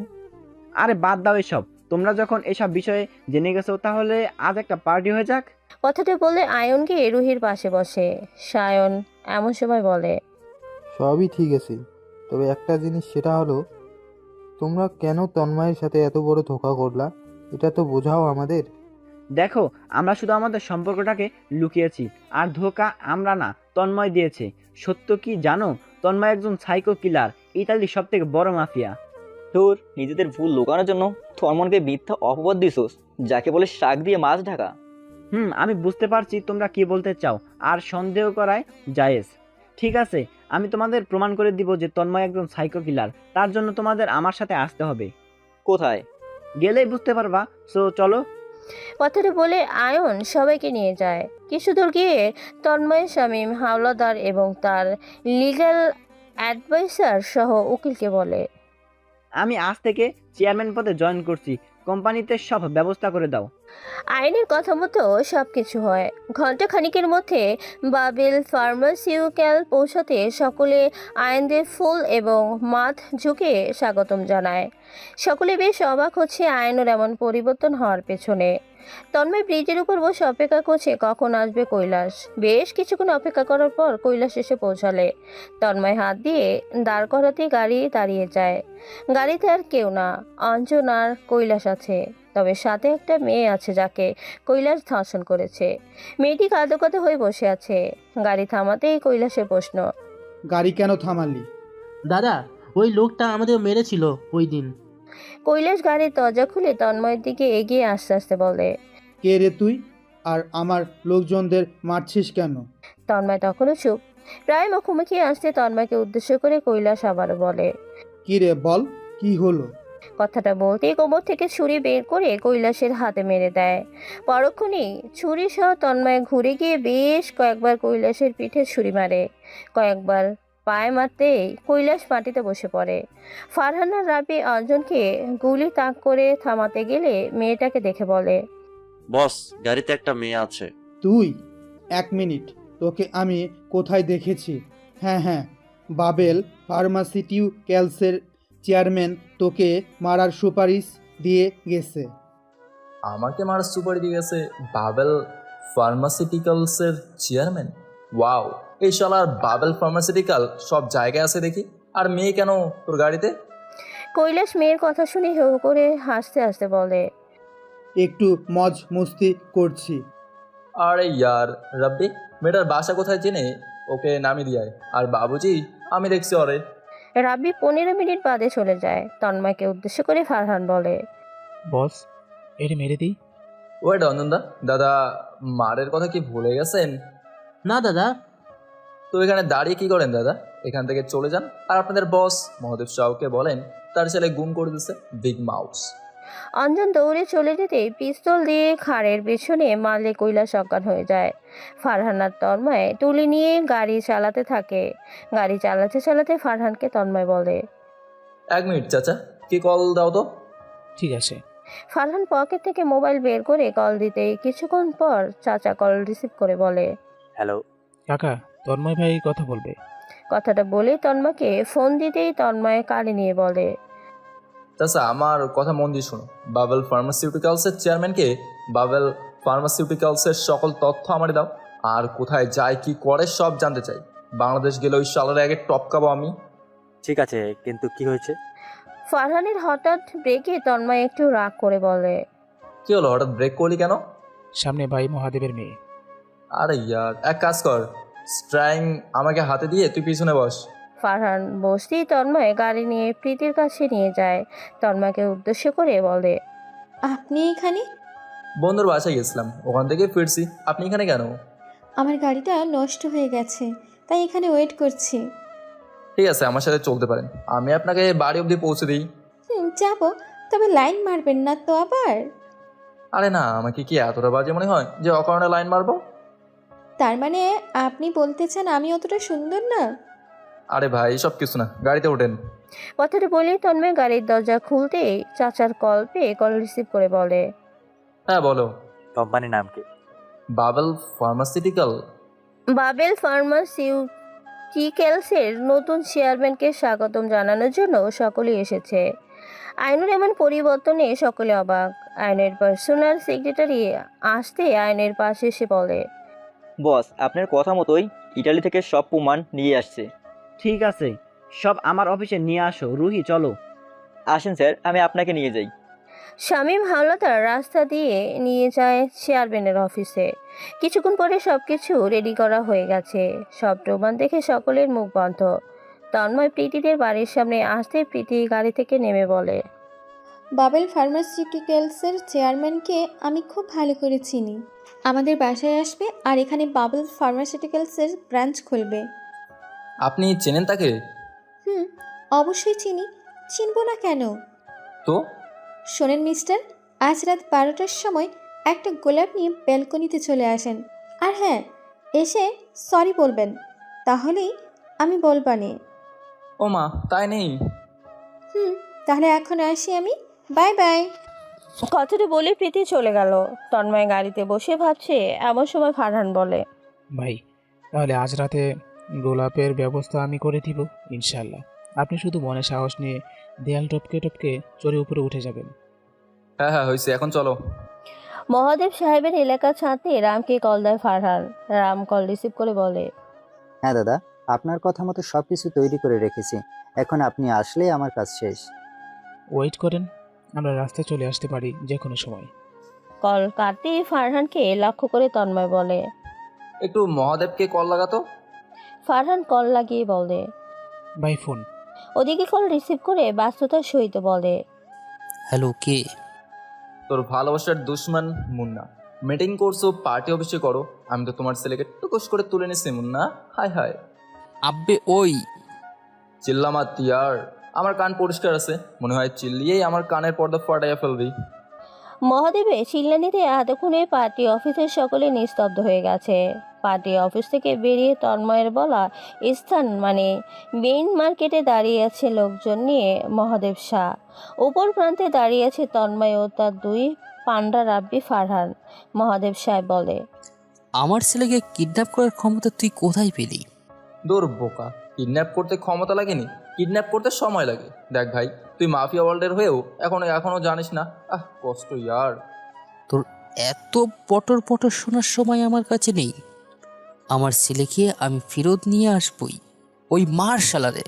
Speaker 6: আরে বাদ দাও এসব, তোমরা যখন এসব বিষয়ে জেনে গেছো তাহলে আজ একটা পার্টি হয়ে যাক।
Speaker 1: কথাটা বলে আয়ন গিয়ে রুহির পাশে বসে। সায়ন এমন সময় বলে,
Speaker 4: সবই ঠিক আছে, তবে একটা জিনিস, সেটা হলো তোমরা কেন তন্ময়ের সাথে এত বড় ধোঁকা করলা, এটা তো বোঝাও আমাদের।
Speaker 6: দেখো, আমরা শুধু আমাদের সম্পর্কটাকে লুকিয়েছি, আর ধোকা আমরা না, তন্ময় দিয়েছে। সত্য কি জানো, তন্ময় একজন সাইকো কিলার, ইতালির সব থেকে বড় মাফিয়া।
Speaker 2: তোর নিজেদের ভুল লুকানোর জন্য তন্ময়কে মিথ্যা অপবাদ দিছোস, যাকে বলে শাক দিয়ে মাছ ঢাকা।
Speaker 6: আমি বুঝতে পারছি তোমরা কি বলতে চাও, আর সন্দেহ করায় জায়েজ। ঠিক আছে, আমি তোমাদের প্রমাণ করে দিব যে তন্ময় একজন সাইকো কিলার। তার জন্য তোমাদের আমার সাথে আসতে হবে।
Speaker 2: কোথায়?
Speaker 6: গেলেই বুঝতে পারবা, সো চলো।
Speaker 1: কথাটা বলে আয়ন সবাইকে নিয়ে যায়। কিছু দূর গিয়ে তন্ময়, শামীম, হাওলাদার এবং তার লিগ্যাল অ্যাডভাইসার সহ উকিলকে বলে,
Speaker 6: আমি আজ থেকে চেয়ারম্যান পদে জয়েন করছি, কোম্পানিতে সব ব্যবস্থা করে দাও।
Speaker 1: আইনের কথা মতো সবকিছু হয়। ঘন্টা খানিকের মধ্যে বাবেল ফার্মাসিউটিক্যাল পৌঁছাতে সকলে আয়নদের ফুল এবং মাথ ঝুঁকে স্বাগতম জানায়। সকলে বেশ অবাক হচ্ছে আয়নের এমন পরিবর্তন হওয়ার পেছনে। তন্ময় ব্রিজের উপর বসে অপেক্ষা করছে কখন আসবে কৈলাস। বেশ কিছুক্ষণ অপেক্ষা করার পর কৈলাস এসে পৌঁছালে তন্ময় হাত দিয়ে দাঁড় করাতে গাড়ি দাঁড়িয়ে যায়। গাড়িতে আর কেউ না, অঞ্জন আর কৈলাস আছে। তবে সাথে একটা মেয়ে আছে যাকে কৈলাস ধর্ষণ করেছে। মেয়েটি কাঁদো কাঁদো হয়ে বসে আছে। গাড়ি থামাতেই কৈলাসের প্রশ্ন,
Speaker 3: গাড়ি কেন থামালি?
Speaker 22: দাদা, ওই লোকটা আমাদের মেরেছিল ওই দিন।
Speaker 1: কৈলাস গাড়ির দরজা খুলে তন্ময়ের দিকে এগিয়ে আস্তে আস্তে বলে,
Speaker 3: কে রে তুই, আর আমার লোকজনদের মারছিস কেন?
Speaker 1: তন্ময় তখনও চুপ। প্রায় মুখোমুখি আসতে তন্ময়কে উদ্দেশ্য করে কৈলাস আবারও বলে,
Speaker 3: কি রে বল, কি হলো?
Speaker 1: কথাটা বলতেই কোমর থেকে ছুরি বের করে কৈলাসের হাতে মেরে দেয়। পরক্ষণেই ছুরি সহ তন্ময় ঘুরে গিয়ে বেশ কয়েকবার কৈলাসের পিঠে ছুরি মারে। কয়েকবার পায়ে মারতেই কৈলাস মাটিতে বসে পড়ে। ফারহান আর রাবি অঞ্জনকে গুলি তাক করে থামাতে গেলে মেয়েটাকে দেখে বলে,
Speaker 8: বস, গাড়িতে একটা মেয়ে আছে।
Speaker 3: তুই? এক মিনিট, তোকে আমি কোথায় দেখেছি? হ্যাঁ, বাবেল ফার্মাসিউটিক্যালসের চেয়ারম্যান তোকে মারার সুপারিশ দিয়ে গেছে।
Speaker 17: আমাকে মারার সুপারিশ দিয়ে গেছে বাবেল ফার্মাসিউটিক্যালসের চেয়ারম্যান? ওয়াও, এই শালার বাবেল ফার্মাসিউটিক্যাল সব জায়গায় আছে দেখি। আর মেয়ে কেন তোর গাড়িতে?
Speaker 1: কৈলাস মেয়ের কথা শুনে হো করে হাসতে হাসতে বলে,
Speaker 3: একটু মজ মস্তি করছি।
Speaker 17: আরে ইয়ার রাব্বি, মেয়েটার বাসা কোথায় জেনে ওকে নামিয়ে দিয়ায়। আর বাবুজি, আমি দেখছি ওরে।
Speaker 1: রাবি 15 মিনিট বাদে চলে যায়। তন্ময়কে উদ্দেশ্য করে ফারহান বলে,
Speaker 9: বস, এটা মেরে দিই।
Speaker 17: ওয়েট অনন্দা, দাদা মারের কথা কি ভুলে গেছেন?
Speaker 22: না দাদা,
Speaker 17: তো এখানে দাঁড়িয়ে কি করেন দাদা? এখান থেকে চলে যান আর আপনাদের বস মহাদেব শাহকে বলেন তার ছেলে গুম করে দিছে বিগ মাউস।
Speaker 1: অঞ্জন দৌড়ে চলে যেতে পিস্তল দিয়ে ঘাড়ের পেছনে মারলে কৈলাস অজ্ঞান হয়ে যায়। ফারহান আর তন্ময় তুলি নিয়ে গাড়ি চালাতে থাকে। গাড়ি চালাতে চালাতে ফারহানকে তন্ময় বলে,
Speaker 17: 1 মিনিট চাচা, কি কল দাও তো।
Speaker 9: ঠিক আছে।
Speaker 1: ফারহান পকেট থেকে মোবাইল বের করে কল দিতেই কিছুক্ষণ পর চাচা কল রিসিভ করে বলে,
Speaker 13: হ্যালো
Speaker 9: কাকা, তন্ময় ভাই কথা বলবে।
Speaker 1: কথাটা বলে তন্ময়কে ফোন দিতেই তন্ময় কানে নিয়ে বলে,
Speaker 17: চাচা আমার কথা মন দিয়ে শোনো, বাবেল ফার্মাসিউটিক্যালসের চেয়ারম্যানকে বাবেল ফার্মাসিউটিক্যালসের সকল তথ্য আমারে দাও, আর কোথায় যায় কি করে সব জানতে চাই। বাংলাদেশ গেলে ওই সালের আগে টপকাবো আমি।
Speaker 13: ঠিক আছে, কিন্তু কি হয়েছে?
Speaker 1: ফারহানের হঠাৎ ব্রেকে তন্ময় একটু রাগ করে বলে,
Speaker 17: কি হলো, হঠাৎ ব্রেক করলি কেন?
Speaker 9: সামনে ভাই মহাদেবের মেয়ে।
Speaker 17: আরে ইয়ার, এক কাজ কর, স্ট্রাইং আমাকে হাতে দিয়ে তুই পিছনে বস।
Speaker 1: ফারহান বসতেই তন্ময় গাড়ি নিয়ে প্রীতির কাছে নিয়ে যায়। তন্ময়কে উদ্দেশ্য করে বলে,
Speaker 20: আপনি এখানে?
Speaker 17: বন্ধুর বাসায় গেছিলাম, ওখান থেকে ফিরছি। আপনি এখানে কেন?
Speaker 20: আমার গাড়িটা নষ্ট হয়ে গেছে, তাই এখানে ওয়েট করছি।
Speaker 17: ঠিক আছে, আমার সাথে চলতে পারেন, আমি আপনাকে বাড়ি অবধি পৌঁছে দিই।
Speaker 20: যাব, তবে লাইন মারবেন না তো আবার?
Speaker 17: আরে না, আমাকে কি এতটা বাজে মনে হয় যে অকারণে লাইন মারবো?
Speaker 20: তার মানে আপনি বলতে চান আমি অতটা সুন্দর না?
Speaker 17: আরে ভাই, সব কিছু না, গাড়িতে ওঠেন।
Speaker 1: কথাটা বলে তন্ময় গাড়ির দরজা খুলতেই চাচার কল পেয়ে কল রিসিভ করে বলে,
Speaker 17: হ্যাঁ বলো।
Speaker 13: কোম্পানির নাম কি?
Speaker 17: Bubble pharmaceutical.
Speaker 1: বাবেল ফার্মাসিউটিক্যালসের নতুন চেয়ারম্যানকে স্বাগতম জানানোর জন্য সকলেই এসেছে। আইনের এমন পরিবর্তনে সকলে অবাক। আইনের পার্সোনাল সেক্রেটারি আসতে আইনের পাশে এসে বলে,
Speaker 2: বস আপনার কথা মতোই ইটালি থেকে সব প্রমাণ নিয়ে আসছে।
Speaker 6: ঠিক আছে, সব আমার অফিসে নিয়ে আসো। রুহি চলো।
Speaker 2: আসেন স্যার, আমি আপনাকে নিয়ে যাই।
Speaker 1: শামীম হাওলাদার রাস্তা দিয়ে নিয়ে যায় চেয়ারম্যানের অফিসে। কিছুক্ষণ পরে সবকিছু রেডি করা হয়ে গেছে। সব প্রমাণ দেখে সকলের মুখ বন্ধ। তন্ময় প্রীতিদের বাড়ির সামনে আসতে প্রীতি গাড়ি থেকে নেমে বলে,
Speaker 20: বাবেল ফার্মাসিউটিক্যালসের চেয়ারম্যানকে আমি খুব ভালো করে চিনি। আমাদের বাসায় আসবে আর এখানে বাবেল ফার্মাসিউটিক্যালসের ব্রাঞ্চ খুলবে।
Speaker 17: আপনি চেনেন তাকে?
Speaker 20: অবশ্যই চিনি, চিনব না কেন?
Speaker 17: তো
Speaker 20: শোনেন মিস্টার, আজ রাত 12টার সময় একটা গোলাপ নিয়ে ব্যালকনিতে চলে আসেন। আর হ্যাঁ, এসে সরি বলবেন, তাহলেই আমি বলবানে।
Speaker 17: ও মা, তাই নেই?
Speaker 20: তাহলে এখন আসি আমি, বাই বাই।
Speaker 1: কথাটা বলে প্রীতি চলে গেল। তন্ময় গাড়িতে বসে ভাবছে। এমন সময় ফারহান বলে,
Speaker 9: ভাই, তাহলে আজ রাতে গোলাপের ব্যবস্থা আমি করে দিব ইনশাল্লাহ। আপনি শুধু মনে সাহস নিয়ে দেয়াল টপকে টপকে চড়ে উপরে উঠে যাবেন।
Speaker 17: হ্যাঁ হ্যাঁ, হয়েছে, এখন চলো।
Speaker 1: মহাদেব সাহেবের এলাকা ছাড়তে রামকে কল দেয় ফারহান। রাম কল রিসিভ করে বলে,
Speaker 19: হ্যাঁ দাদা, আপনার কথা মতো সব কিছু তৈরি করে রেখেছি, এখন আপনি আসলেই আমার কাজ শেষ।
Speaker 9: ওয়েট করেন, আমরা রাস্তায় চলে আসতে পারি যে কোনো সময়।
Speaker 1: কল কাটতেই ফারহানকে লক্ষ্য করে তন্ময় বলে,
Speaker 17: একটু মহাদেবকে কল লাগাতো।
Speaker 1: ফারহান কল লাগিয়ে বলে,
Speaker 9: বাই ফোন।
Speaker 1: ওদিকে কল রিসিভ করে ব্যস্ততার সহিত বলে,
Speaker 10: হ্যালো, কে?
Speaker 17: তোর ভালোবাসার দুশ্মন মুন্না। মিটিং করছো, পার্টি অফিসে করো, আমি তো তোমার ছেলেকে টুকুস করে তুলে নিছি মুন্না। High high.
Speaker 10: আব্বে ওই
Speaker 17: চিল্লামাত ইয়ার, আমার কান পরিষ্কার আছে, মনে হয় চিল্লিয়েই আমার কানের পর্দা ফাটাইয়া ফেলবি।
Speaker 1: মহাদেবে চিল্লানিতে এতক্ষণে পার্টি অফিসের সকলে নিস্তব্ধ হয়ে গেছে। পার্টি অফিস থেকে বেরিয়ে তন্ময়ের বলা স্থান মানে মেইন মার্কেটে দাঁড়িয়ে আছে লোকজন নিয়ে মহাদেব শাহ। উপর প্রান্তে দাঁড়িয়ে আছে তন্ময় ও তার দুই পান্ডা রাব্বি ফারহান। মহাদেব সাহেব বলে,
Speaker 10: আমার ছেলেকে কিডন্যাপ করার ক্ষমতা তুই কোথায় পেলি?
Speaker 17: দূর বোকা, কিডন্যাপ করতে ক্ষমতা লাগেনি, কিডন্যাপ করতে সময় লাগে। দেখ ভাই, তুই মাফিয়া ওয়ার্ল্ডের হয়েও এখনো জানিস না। কষ্ট ইয়ার।
Speaker 10: তোর এত পটর পটর শোনার সময় আমার কাছে নেই। আমার ছেলেকে আমি ফেরত নিয়ে আসবই, ওই মার শালারে।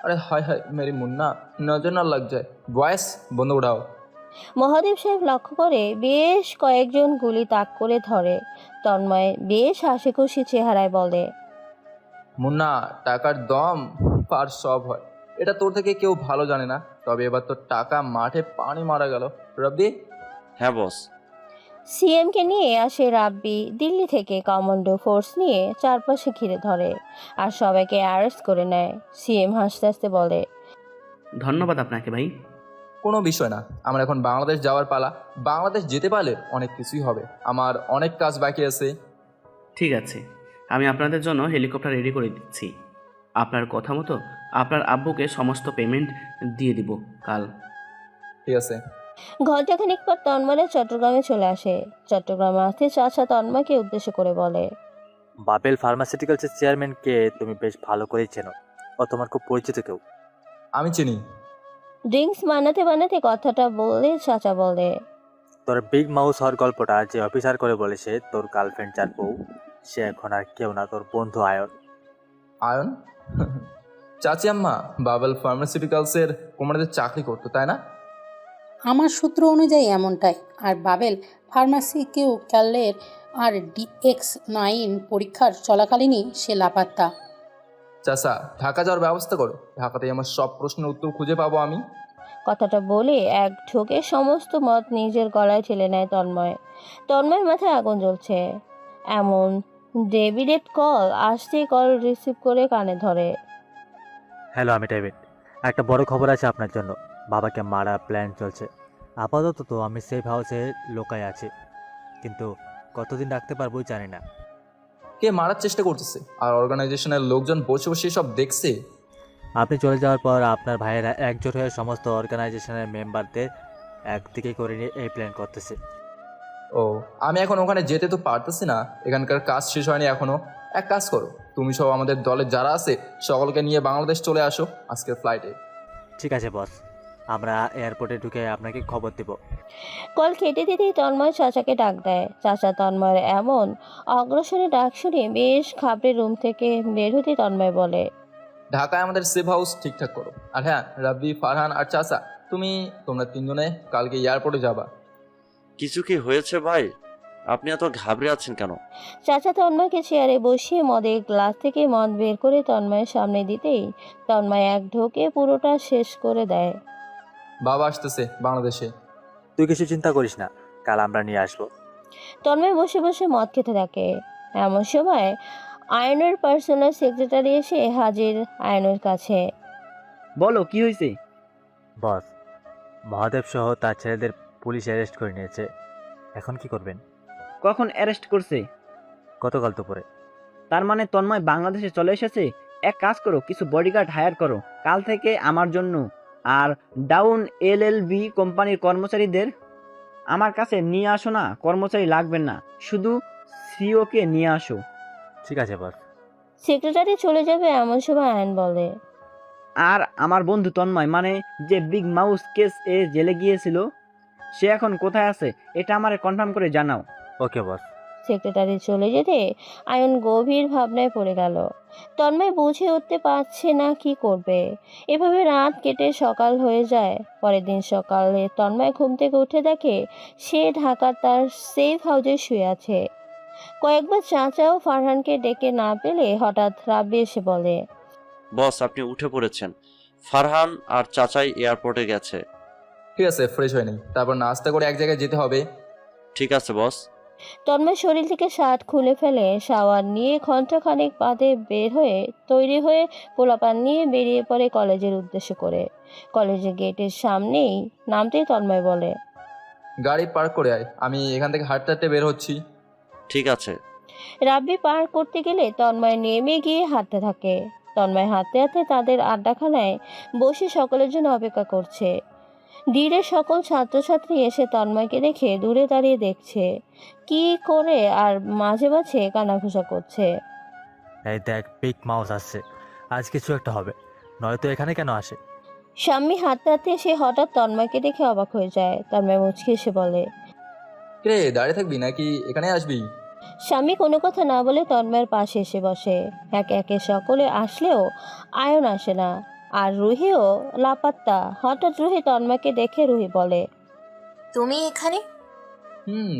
Speaker 17: আরে হায় হায় মেরি মুন্না, নজর না লাগ যায়। ভয়েস বন্ধ উঠাও।
Speaker 1: মহাদেব সাহেব লক্ষ্য করে বেশ কয়েকজন গুলি তাক করে ধরে। তন্ময় বেশ হাসি খুশি চেহারায় বলে,
Speaker 17: মুন্না, টাকার দম পার সব হয়, এটা তোর থেকে কেউ ভালো জানে না। তবে এবার তোর টাকা মাঠে পানি মারা গেল। রব্বি।
Speaker 8: হ্যাঁ বস।
Speaker 1: সিএমকে নিয়ে আসে রাব্বি। দিল্লি থেকে কমান্ডো ফোর্স নিয়ে চারপাশে ঘিরে ধরে আর সবাইকে অ্যারেস্ট করে নেয়। সিএম হাসতে হাসতে বলে,
Speaker 15: ধন্যবাদ আপনাকে ভাই।
Speaker 5: কোনো বিষয় না, আমার এখন বাংলাদেশ যাওয়ার পালা। বাংলাদেশ যেতে পারলে অনেক কিছুই হবে, আমার অনেক কাজ বাকি আছে।
Speaker 15: ঠিক আছে, আমি আপনাদের জন্য হেলিকপ্টার রেডি করে দিচ্ছি। আপনার কথা মতো আপনার আব্বুকে সমস্ত পেমেন্ট দিয়ে দিব কাল।
Speaker 5: ঠিক আছে।
Speaker 1: ঘণ্টাখানিক পর তন্ময় চট্টগ্রামে চলে আসে। চট্টগ্রামে আসতে চাচা তন্ময়কে উদ্দেশ্য করে বলে,
Speaker 14: বাবেল ফার্মাসিউটিক্যালসের চেয়ারম্যানকে তুমি বেশ ভালো করেই চেনো, ও তোমার খুব পরিচিত কেউ।
Speaker 5: আমি চিনি।
Speaker 1: ড্রিঙ্কস বানাতে বানাতে কথাটা বলে চাচা বলে,
Speaker 14: তোর বিগ মাউস হওয়ার গল্পটা যে অফিসার করে বলেছে তোর গার্লফ্রেন্ড যার বউ, সে এখন আর কেউ না, তোর বন্ধু আয়ন।
Speaker 5: আয়ন? চাচি আম্মা বাবেল ফার্মাসিউটিক্যালসের কোম্পানিতে চাকরি করতো, তাই না?
Speaker 11: আমার সূত্র অনুযায়ী এমনটাই। আর বাবেল ফার্মাসিউটিক্যালের আর DX9 পরীক্ষার চলাকালীনই সে লাপাত্তা।
Speaker 5: চাচা, ঢাকা যাওয়ার ব্যবস্থা করো, ঢাকাতেই আমার সব প্রশ্নের উত্তর খুঁজে পাবো আমি।
Speaker 1: কথাটা বলে এক ঢোকে সমস্ত মত নিজের গলায় ঠেলে নেয় তন্ময়। তন্ময়ের মাথায় আগুন জ্বলছে। এমন ডেভিডেড কল আসতেই কল রিসিভ করে কানে ধরে।
Speaker 14: হ্যালো, আমি ডেভিড। একটা বড় খবর আছে আপনার জন্য। বাবাকে মারা প্ল্যান চলছে। আপাতত তো আমি সেফ হাউসে লোকায় আছি, কিন্তু কতদিন রাখতে পারবো জানি না।
Speaker 5: কে মারার চেষ্টা করতেছে আর অর্গানাইজেশনের লোকজন বসে বসে সব দেখছে?
Speaker 14: আপনি চলে যাওয়ার পর আপনার ভাইয়েরা একজোট হয়ে সমস্ত অর্গানাইজেশনের মেম্বারদের একদিকে করে নিয়ে এই প্ল্যান করতেছে।
Speaker 5: ও, আমি এখন ওখানে যেতে তো পারতেছি না, এখানকার কাজ শেষ হয়নি এখনো। এক কাজ করো, তুমি সব আমাদের দলের যারা আছে সকলকে নিয়ে বাংলাদেশ চলে আসো আজকের ফ্লাইটে।
Speaker 14: ঠিক আছে বস, আমরা এয়ারপোর্টে ঢুকে আপনাকে খবর দেব।
Speaker 1: কল কেটে দিতেই তন্ময় চাচাকে ডাক দেয়। চাচা তন্ময়ের এমন অগ্রসরে ডাক শুনে বেশ ঘাবড়ে রুম থেকে বের হতে তন্ময় বলে,
Speaker 5: ঢাকায় আমাদের সেফ হাউস ঠিকঠাক করো। আর হ্যাঁ, রাব্বি, ফারহান আর চাচা, তোমরা তিনজনে কালকে এয়ারপোর্টে যাবা।
Speaker 8: কিছু কি হয়েছে ভাই? আপনি এত ঘাবড়ে আছেন কেন?
Speaker 1: চাচা তন্ময়কে চেয়ারে বসিয়ে মদের গ্লাস থেকে মদ বের করে তন্ময়ের সামনে দিতেই তন্ময় এক ঢোকে পুরোটা শেষ করে দেয়।
Speaker 5: বাবা আসতেছে বাংলাদেশে।
Speaker 14: তুই কিছু চিন্তা করিস না, কাল আমরা নিয়ে আসবো।
Speaker 1: তন্ময় বসে বসে মদ খেতে থাকে। এমন সময় আয়নের পার্সোনাল সেক্রেটারি এসে হাজির আয়নের কাছে।
Speaker 6: বলো কি হয়েছে?
Speaker 14: বস, মহাদেব সহ তার ছেলেদের পুলিশ অ্যারেস্ট করে নিয়েছে। এখন কি করবেন?
Speaker 6: কখন অ্যারেস্ট করছে?
Speaker 14: গতকাল দুপুরে।
Speaker 6: তার মানে তন্ময় বাংলাদেশে চলে এসেছে। এক কাজ করো, কিছু বডিগার্ড হায়ার করো কাল থেকে আমার জন্য, আর ডাউন LLB কোম্পানির কর্মচারীদের আমার কাছে নিয়ে আসো না। কর্মচারী লাগবে না, শুধু সিওকে নিয়ে আসো।
Speaker 14: ঠিক আছে বস।
Speaker 1: সেক্রেটারি চলে যাবে এমন সময় আয়ন বলে,
Speaker 6: আর আমার বন্ধু তন্ময়, মানে যে বিগ মাউস কেস এ জেলে গিয়েছিল, সে এখন কোথায় আছে এটা আমারে কনফার্ম করে জানাও।
Speaker 14: ওকে বস।
Speaker 1: সেক্রেটারি চলে যেতে আয়ন গভীর ভাবনায় পড়ে গেল। তন্ময় বুঝে উঠতে পারছে না কি করবে। এভাবে রাত কেটে সকাল হয়ে যায়। পরের দিন সকালে তন্ময় ঘুম থেকে উঠে দেখে সে ঢাকার তার সেফ হাউসে শুয়ে আছে। কয়েকবার চাচা ও ফারহানকে ডেকে না পেলে হঠাৎ রাব্বি এসে বলে,
Speaker 8: বস, আপনি উঠে পড়েছেন। ফারহান আর চাচাই এয়ারপোর্টে গেছে।
Speaker 5: ঠিক আছে, ফ্রেশ হয়ে নেই, তারপর নাস্তা করে এক জায়গায় যেতে হবে।
Speaker 8: ঠিক আছে বস।
Speaker 1: তন্ময় শরীর থেকে শার্ট খুলে ফেলে শাওয়ার নিয়ে ঘন্টাখানেক বাদে বের হয়ে তৈরি হয়ে পোলাপান নিয়ে বেরিয়ে পড়ে কলেজের উদ্দেশ্য করে। কলেজের গেটের সামনেই নামতেই তন্ময় বলে,
Speaker 5: গাড়ি পার্ক করে আয়, আমি এখান থেকে হাঁটতে হাঁটতে বের হচ্ছি।
Speaker 8: ঠিক আছে।
Speaker 1: রাব্বি পার করতে গেলে তন্ময় নেমে গিয়ে হাঁটতে থাকে। তন্ময় হাঁটতে হাঁটতে তাদের আড্ডাখানায় বসে সকলের জন্য অপেক্ষা করছে। ডিরের সকল ছাত্রছাত্রী এসে তন্ময়কে দেখে দূরে দাঁড়িয়ে দেখছে কি করে, আর মাঝে মাঝে কানাঘুষা করছে।
Speaker 14: এই দেখ, বিগ মাউস আসছে, আজ কিছু একটা হবে, নয়তো এখানে কেন আসে?
Speaker 1: স্বামী হাঁটতে হাঁটতে এসে হঠাৎ তন্ময়কে দেখে অবাক হয়ে যায়। তন্ময় মুচকি এসে বলে,
Speaker 5: রে, দাঁড়িয়ে থাকবি নাকি এখানে আসবি?
Speaker 1: স্বামী কোনো কথা না বলে তন্ময়ের পাশে এসে বসে। একে একে সকলে আসলেও আয়ন আসে না, আর রুহিও লাপাত্তা। হঠাৎ রুহি তন্ময়কে দেখে রুহি বলে,
Speaker 7: তুমি এখানে?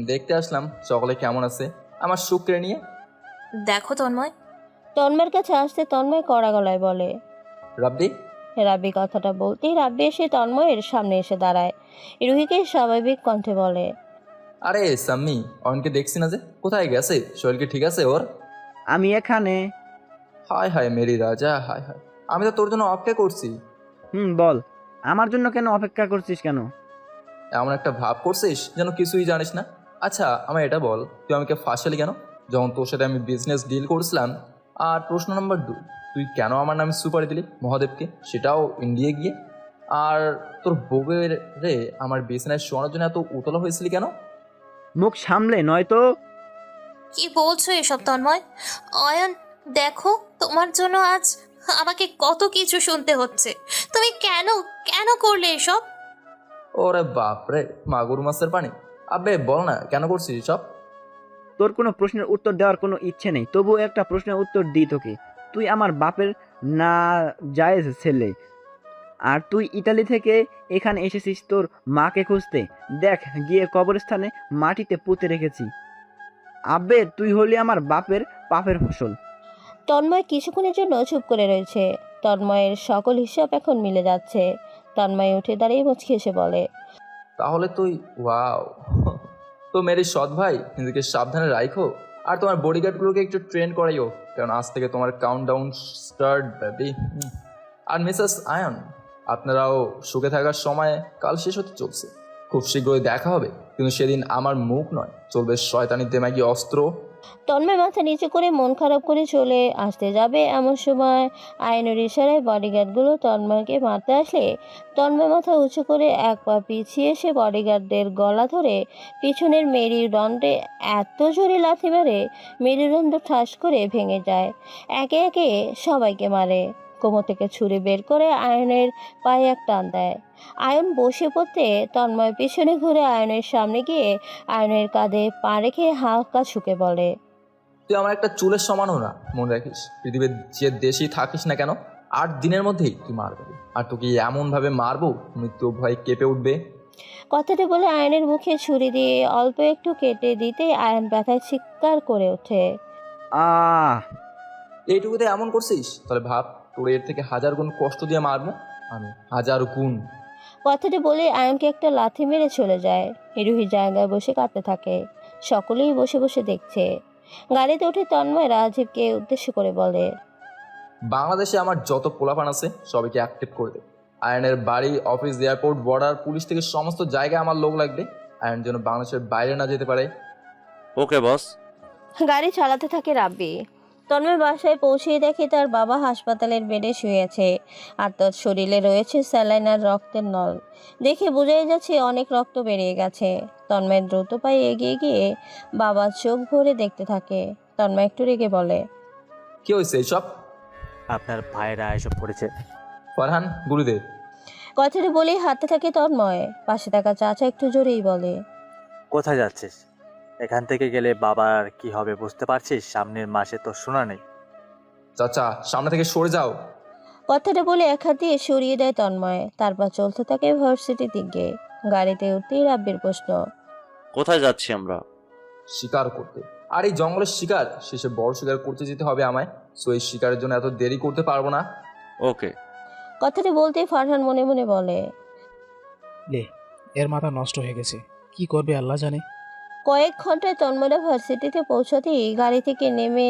Speaker 5: দেখতে আসলাম সকলে কেমন আছে আমার শুক্রে নিয়ে।
Speaker 7: দেখো তন্ময়।
Speaker 1: তন্ময়ের কাছে আসতে তন্ময় কড়া গলায় বলে,
Speaker 5: রাব্বি।
Speaker 1: রাব্বি কথাটা বলতেই রাব্বি এসে তন্ময়ের সামনে এসে দাঁড়ায়। রুহিকে স্বাভাবিক কণ্ঠে বলে,
Speaker 17: আরে সাম্মি, অয়নকে দেখছি না যে, কোথায় গেছে? শরীর কি ঠিক আছে ওর?
Speaker 6: আমি এখানে।
Speaker 17: হায় হায় মেরি রাজা, হায় হায়, আমি তো তোর জন্য অপেক্ষা করছি।
Speaker 6: বল, আমার জন্য কেন অপেক্ষা করছিস কেন?
Speaker 17: এমন একটা ভাব করছিস যেন কিছুই জানিস না। আচ্ছা আমার এটা বল, তুই আমাকে ফাঁসালি কেন যখন তোর সাথে আমি বিজনেস ডিল করছিলাম? আর প্রশ্ন নম্বর 2, তুই কেন আমার নামে সুপারি দিলি মহাদেবকে, সেটাও ইন্ডিয়া গিয়ে? আর তোর বউয়ের রে আমার বিজনেস শোনার জন্য এত উতলা হয়েছিলি কেন?
Speaker 6: মুখ সামলে, নয়তো।
Speaker 7: কি বলছো এসব তন্ময়? অয়ন, দেখো তোমার জন্য আজ আমাকে কত কিছু শুনতে হচ্ছে। তুমি কেন কেন করলে এসব?
Speaker 17: ওরে বাপরে, মাগুর মাছের পানি। আবে বল না কেন করছিস সব?
Speaker 6: তোর কোনো প্রশ্নের উত্তর দেওয়ার কোনো ইচ্ছে নেই, তবুও একটা প্রশ্নের উত্তর দিই তোকে। তুই আমার বাপের না জায়েজ ছেলে, আর তুই ইতালি থেকে এখানে এসেছিস তোর মাকে খুঁজতে। দেখ, গিয়ে কবরস্থানে মাটিতে পুঁতে রেখেছি। আব্বে, তুই হলি আমার বাপের পাপের ফসল।
Speaker 1: তন্ময় কিছুক্ষণের জন্য চুপ করে রয়েছে। তন্ময়ের সকল হিসাব এখন মিলে যাচ্ছে। তন্ময় উঠে দাঁড়িয়ে মুচকি এসে বলে,
Speaker 17: তাহলে তুই, ওয়াও, তো মেরি সৎ ভাই, নিজেকে সাবধানে রাখো। আর তোমার বডিগার্ডগুলোকে একটু ট্রেন করাইও, কারণ আজ থেকে তোমার কাউন্টডাউন স্টার্ট বেবি। আর মিসেস আয়ন, আপনারাও সুখে থাকার সময় কাল শেষ হতে চলছে। খুব শীঘ্রই দেখা হবে, কিন্তু সেদিন আমার মুখ নয়, চলবে শয়তানি দেমাগি অস্ত্র।
Speaker 1: তন্ময় মাথা নিচু করে মন খারাপ করে চলে আসতে যাবে, এমন সময় আয়নের ইশারায় বডিগার্ডগুলো তন্ময়কে মারতে আসলে তন্ময় মাথা উঁচু করে এক পা পিছিয়ে এসে বডিগার্ডদের গলা ধরে পিছনের মেরুদণ্ডে এত জোরে লাথি মারে মেরুদণ্ড ঠাস করে ভেঙে যায়। একে একে সবাইকে মারে। কোমর থেকে ছুরি বের করে আয়নের পায়ে এক টান দেয়। আয়ন বসে পড়তে তন্ময় পিছনে ঘুরে আয়নের সামনে গিয়ে আয়নের কাঁধে পা রেখে হালকা ঝুঁকে বলে,
Speaker 17: তুই আমার একটা চুলের সমানও না, মনে রাখিস। পৃথিবীর যে দেশেই থাকিস না কেন, 8 দিনের মধ্যেই তুই মারবি। আর তোকে এমনভাবে মারবো মৃত্যু ভয় কেঁপে উঠবে।
Speaker 1: কথাটা বলে আয়নের মুখে ছুরি দিয়ে অল্প একটু কেটে দিতে আয়ন ব্যথায় চিৎকার করে ওঠে।
Speaker 17: এইটুকুতে এমন করছিস? তাহলে ভাব, তোর এর থেকে 1000 গুণ কষ্ট দিয়ে মারবো আমি, 1000 গুণ।
Speaker 1: কথাটা বলে আয়নকে একটা লাথি মেরে চলে যায়। রুহি জায়গায় বসে কাঁদতে থাকে। সকলেই বসে বসে দেখছে। গাড়িতে উঠে তন্ময় রাজীবকে উদ্দেশ্য করে বলে,
Speaker 17: বাংলাদেশে আমার যত পোলাপান আছে সবাইকে অ্যাক্টিভ করে দে। আয়নের বাড়ি, অফিস, এয়ারপোর্ট, বর্ডার, পুলিশ থেকে সমস্ত জায়গায় আমার লোক লাগবে। আয়ন যেন বাংলাদেশের বাইরে না যেতে পারে।
Speaker 8: ওকে বস।
Speaker 1: গাড়ি চালাতে থাকে রাব্বি। তন্ময় বাসায় পৌঁছেই দেখে তার বাবা হাসপাতালের বেডে শুয়ে আছে, আর তার শরীরে রয়েছে স্যালাইন আর রক্তের নল। দেখে বোঝাই যাচ্ছে অনেক রক্ত বেরিয়ে গেছে। তন্ময় দ্রুত পায়ে এগিয়ে গিয়ে বাবার চোখ ভরে দেখতে থাকে। তন্ময় একটু রেগে বলে,
Speaker 17: কি হয়েছে এইসব?
Speaker 14: আপনার ভাইয়েরা এসব করেছে।
Speaker 17: ফারহান, গুলি দে।
Speaker 1: কথাটা বলেই হাঁটতে থাকে তন্ময়। পাশে থাকা চাচা একটু জোরেই বলে,
Speaker 14: কোথায় যাচ্ছিস? এখান থেকে গেলে বাবার কি হবে বুঝতে পারছিস? সামনের মাসে তো শোনা নেই।
Speaker 17: চাচা, সামনে থেকে সরে যাও।
Speaker 1: কথাটা বলে এক হাত দিয়ে সরিয়ে দেয় তন্ময়। তারপর চলতে থাকে ভার্সিটির দিকে। গাড়িতে উঠতেই রাব্বির প্রশ্ন,
Speaker 8: কোথায় যাচ্ছি আমরা?
Speaker 17: শিকার করতে। আর এই জঙ্গলের শিকার শেষে বড় শিকার করতে যেতে হবে আমায়। সো এই শিকারের জন্য এত দেরি করতে পারবো না।
Speaker 8: ওকে।
Speaker 1: কথাটা বলতেই ফারহান মনে মনে বলে,
Speaker 9: লে, এর মাথা নষ্ট হয়ে গেছে, কি করবে আল্লাহ জানে।
Speaker 1: কয়েক ঘন্টায় তন্ময়রা ভার্সিটিতে পৌঁছাতেই গাড়ি থেকে নেমে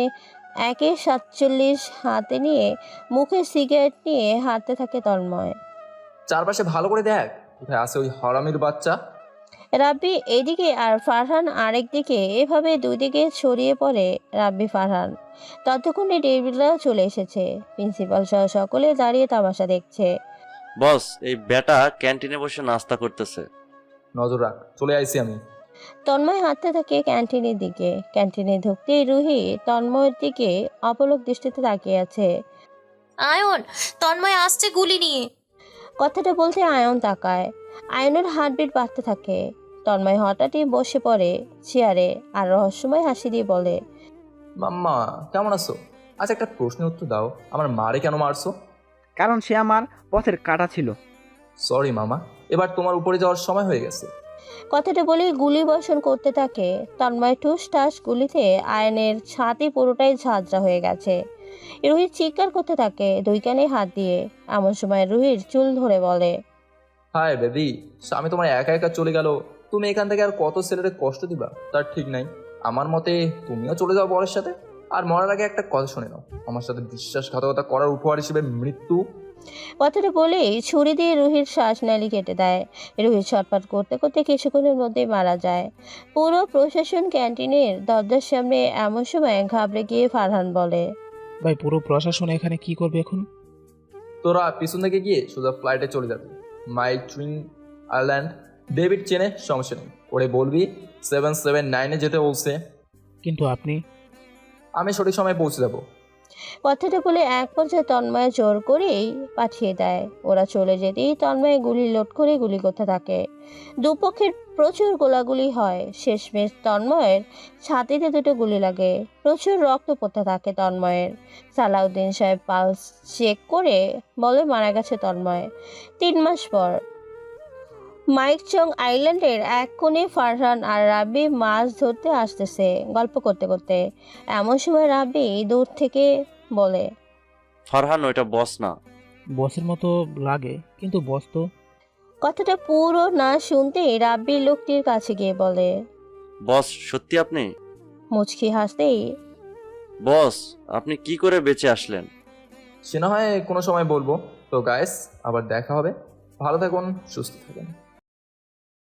Speaker 1: AK-47 হাতে নিয়ে মুখে সিগারেট নিয়ে হাঁটতে থাকে তন্ময়।
Speaker 17: চারপাশে ভালো করে দেখ, কোথায় আছে ওই হারামির বাচ্চা।
Speaker 1: রাব্বি এদিকে আর ফারহান আরেক দিকে, এভাবে দুদিকে ছড়িয়ে পড়ে রাব্বি ফারহান। ততক্ষণে ডেভিডরাও চলে এসেছে। প্রিন্সিপাল সহ সকলে দাঁড়িয়ে তামাশা দেখছে।
Speaker 8: বস, এই বেটা ক্যান্টিনে বসে নাস্তা করতেছে।
Speaker 17: নজর রাখ, চলে আইছি আমি।
Speaker 1: তন্ময় হাঁটতে থাকে ক্যান্টিনের দিকে। ক্যান্টিনে ঢুকতেই রুহি তন্ময়ের দিকে অপলক দৃষ্টিতে তাকিয়ে আছে।
Speaker 7: আয়ন, তন্ময় আসছে গুলি নিয়ে।
Speaker 1: কথাটা বলতে আয়ন তাকায়। আয়নের হার্টবিট বাড়তে থাকে। তন্ময় হঠাৎই বসে পড়ে চেয়ারে আর রহস্যময় হাসি দিয়ে বলে,
Speaker 17: মাম্মা কেমন আছো? আচ্ছা একটা প্রশ্নের উত্তর দাও, আমার মারে কেন মারছো?
Speaker 6: কারণ সে আমার পথের কাঁটা ছিল।
Speaker 17: সরি মামা, এবার তোমার উপরে যাওয়ার সময় হয়ে গেছে।
Speaker 1: কথাটা বলে গুলি বর্ষণ করতে থাকে। তন্ময় ঠুস ঠাস গুলিতে আয়নের ছাতি পুরোটাই ঝাঁঝরা হয়ে গেছে। রুহি চিৎকার করতে থাকে দুই কানে হাত দিয়ে। এমন সময় রুহির চুল ধরে বলে,
Speaker 17: হাই বেবি, স্বামী তোমার একা একা চলে গেল, তুমি এখান থেকে আর কত ছেলেরে কষ্ট দিবা তার ঠিক নাই। আমার মতে তুমিও চলে যাও বরের সাথে। আর মরার আগে একটা কথা শুনে নাও, আমার সাথে বিশ্বাসঘাতকতা করার উপহার হিসেবে মৃত্যু।
Speaker 1: কথাটা বলেই ছুরি দিয়ে রুহির শ্বাসনালী কেটে দেয়। রুহি ছটফট করতে করতে কিছুক্ষণের মধ্যেই মারা যায়। পুরো প্রশাসন ক্যান্টিনের দরজার সামনে এমন সময় ঘাবড়ে গিয়ে ফারহান বলে,
Speaker 9: ভাই পুরো প্রশাসন এখানে কি করবে এখন?
Speaker 17: তোরা পিছন থেকে গিয়ে সোজা ফ্লাইটে চলে যাবে মাই টুইন আইল্যান্ড। ডেভিড চেনে, সমস্যা নেই, ওরে বলবি 779-এ যেতে বলছে।
Speaker 9: কিন্তু আপনি?
Speaker 17: আমি সঠিক সময় পৌঁছে যাবো।
Speaker 1: কথাটা বলে এক পর্যায়ে তন্ময় জোর করেই পাঠিয়ে দেয়। ওরা চলে যেতেই তন্ময় গুলি লোড করে গুলি করতে থাকে। দুপক্ষের প্রচুর গোলাগুলি হয়। শেষমেশ তন্ময়ের ছাতিতে দুটো গুলি লাগে। প্রচুর রক্ত পড়তে থাকে তন্ময়ের। সালাউদ্দিন সাহেব পালস চেক করে বলে মারা গেছে তন্ময় 3 মাস পর। মাইকচং আইল্যান্ডের এক কোণে ফারহান আর রাব্বি মাছ ধরতে আসতেছে গল্প করতে করতে। এমন সময় রাব্বি দূর থেকে বলে,
Speaker 8: ফারহান ওইটা বস না।
Speaker 9: বসের মতো লাগে কিন্তু বস তো।
Speaker 1: কথাটা পুরো না শুনতেই রাব্বি লোকটির কাছে গিয়ে বলে,
Speaker 8: বস সত্যি আপনি?
Speaker 1: মুচকি হাসতেই,
Speaker 8: বস আপনি কি করে বেঁচে আসলেন?
Speaker 17: সে না হয় কোনো সময় বলবো। তো গাইস, আবার দেখা হবে। ভালো থাকুন, সুস্থ থাকুন।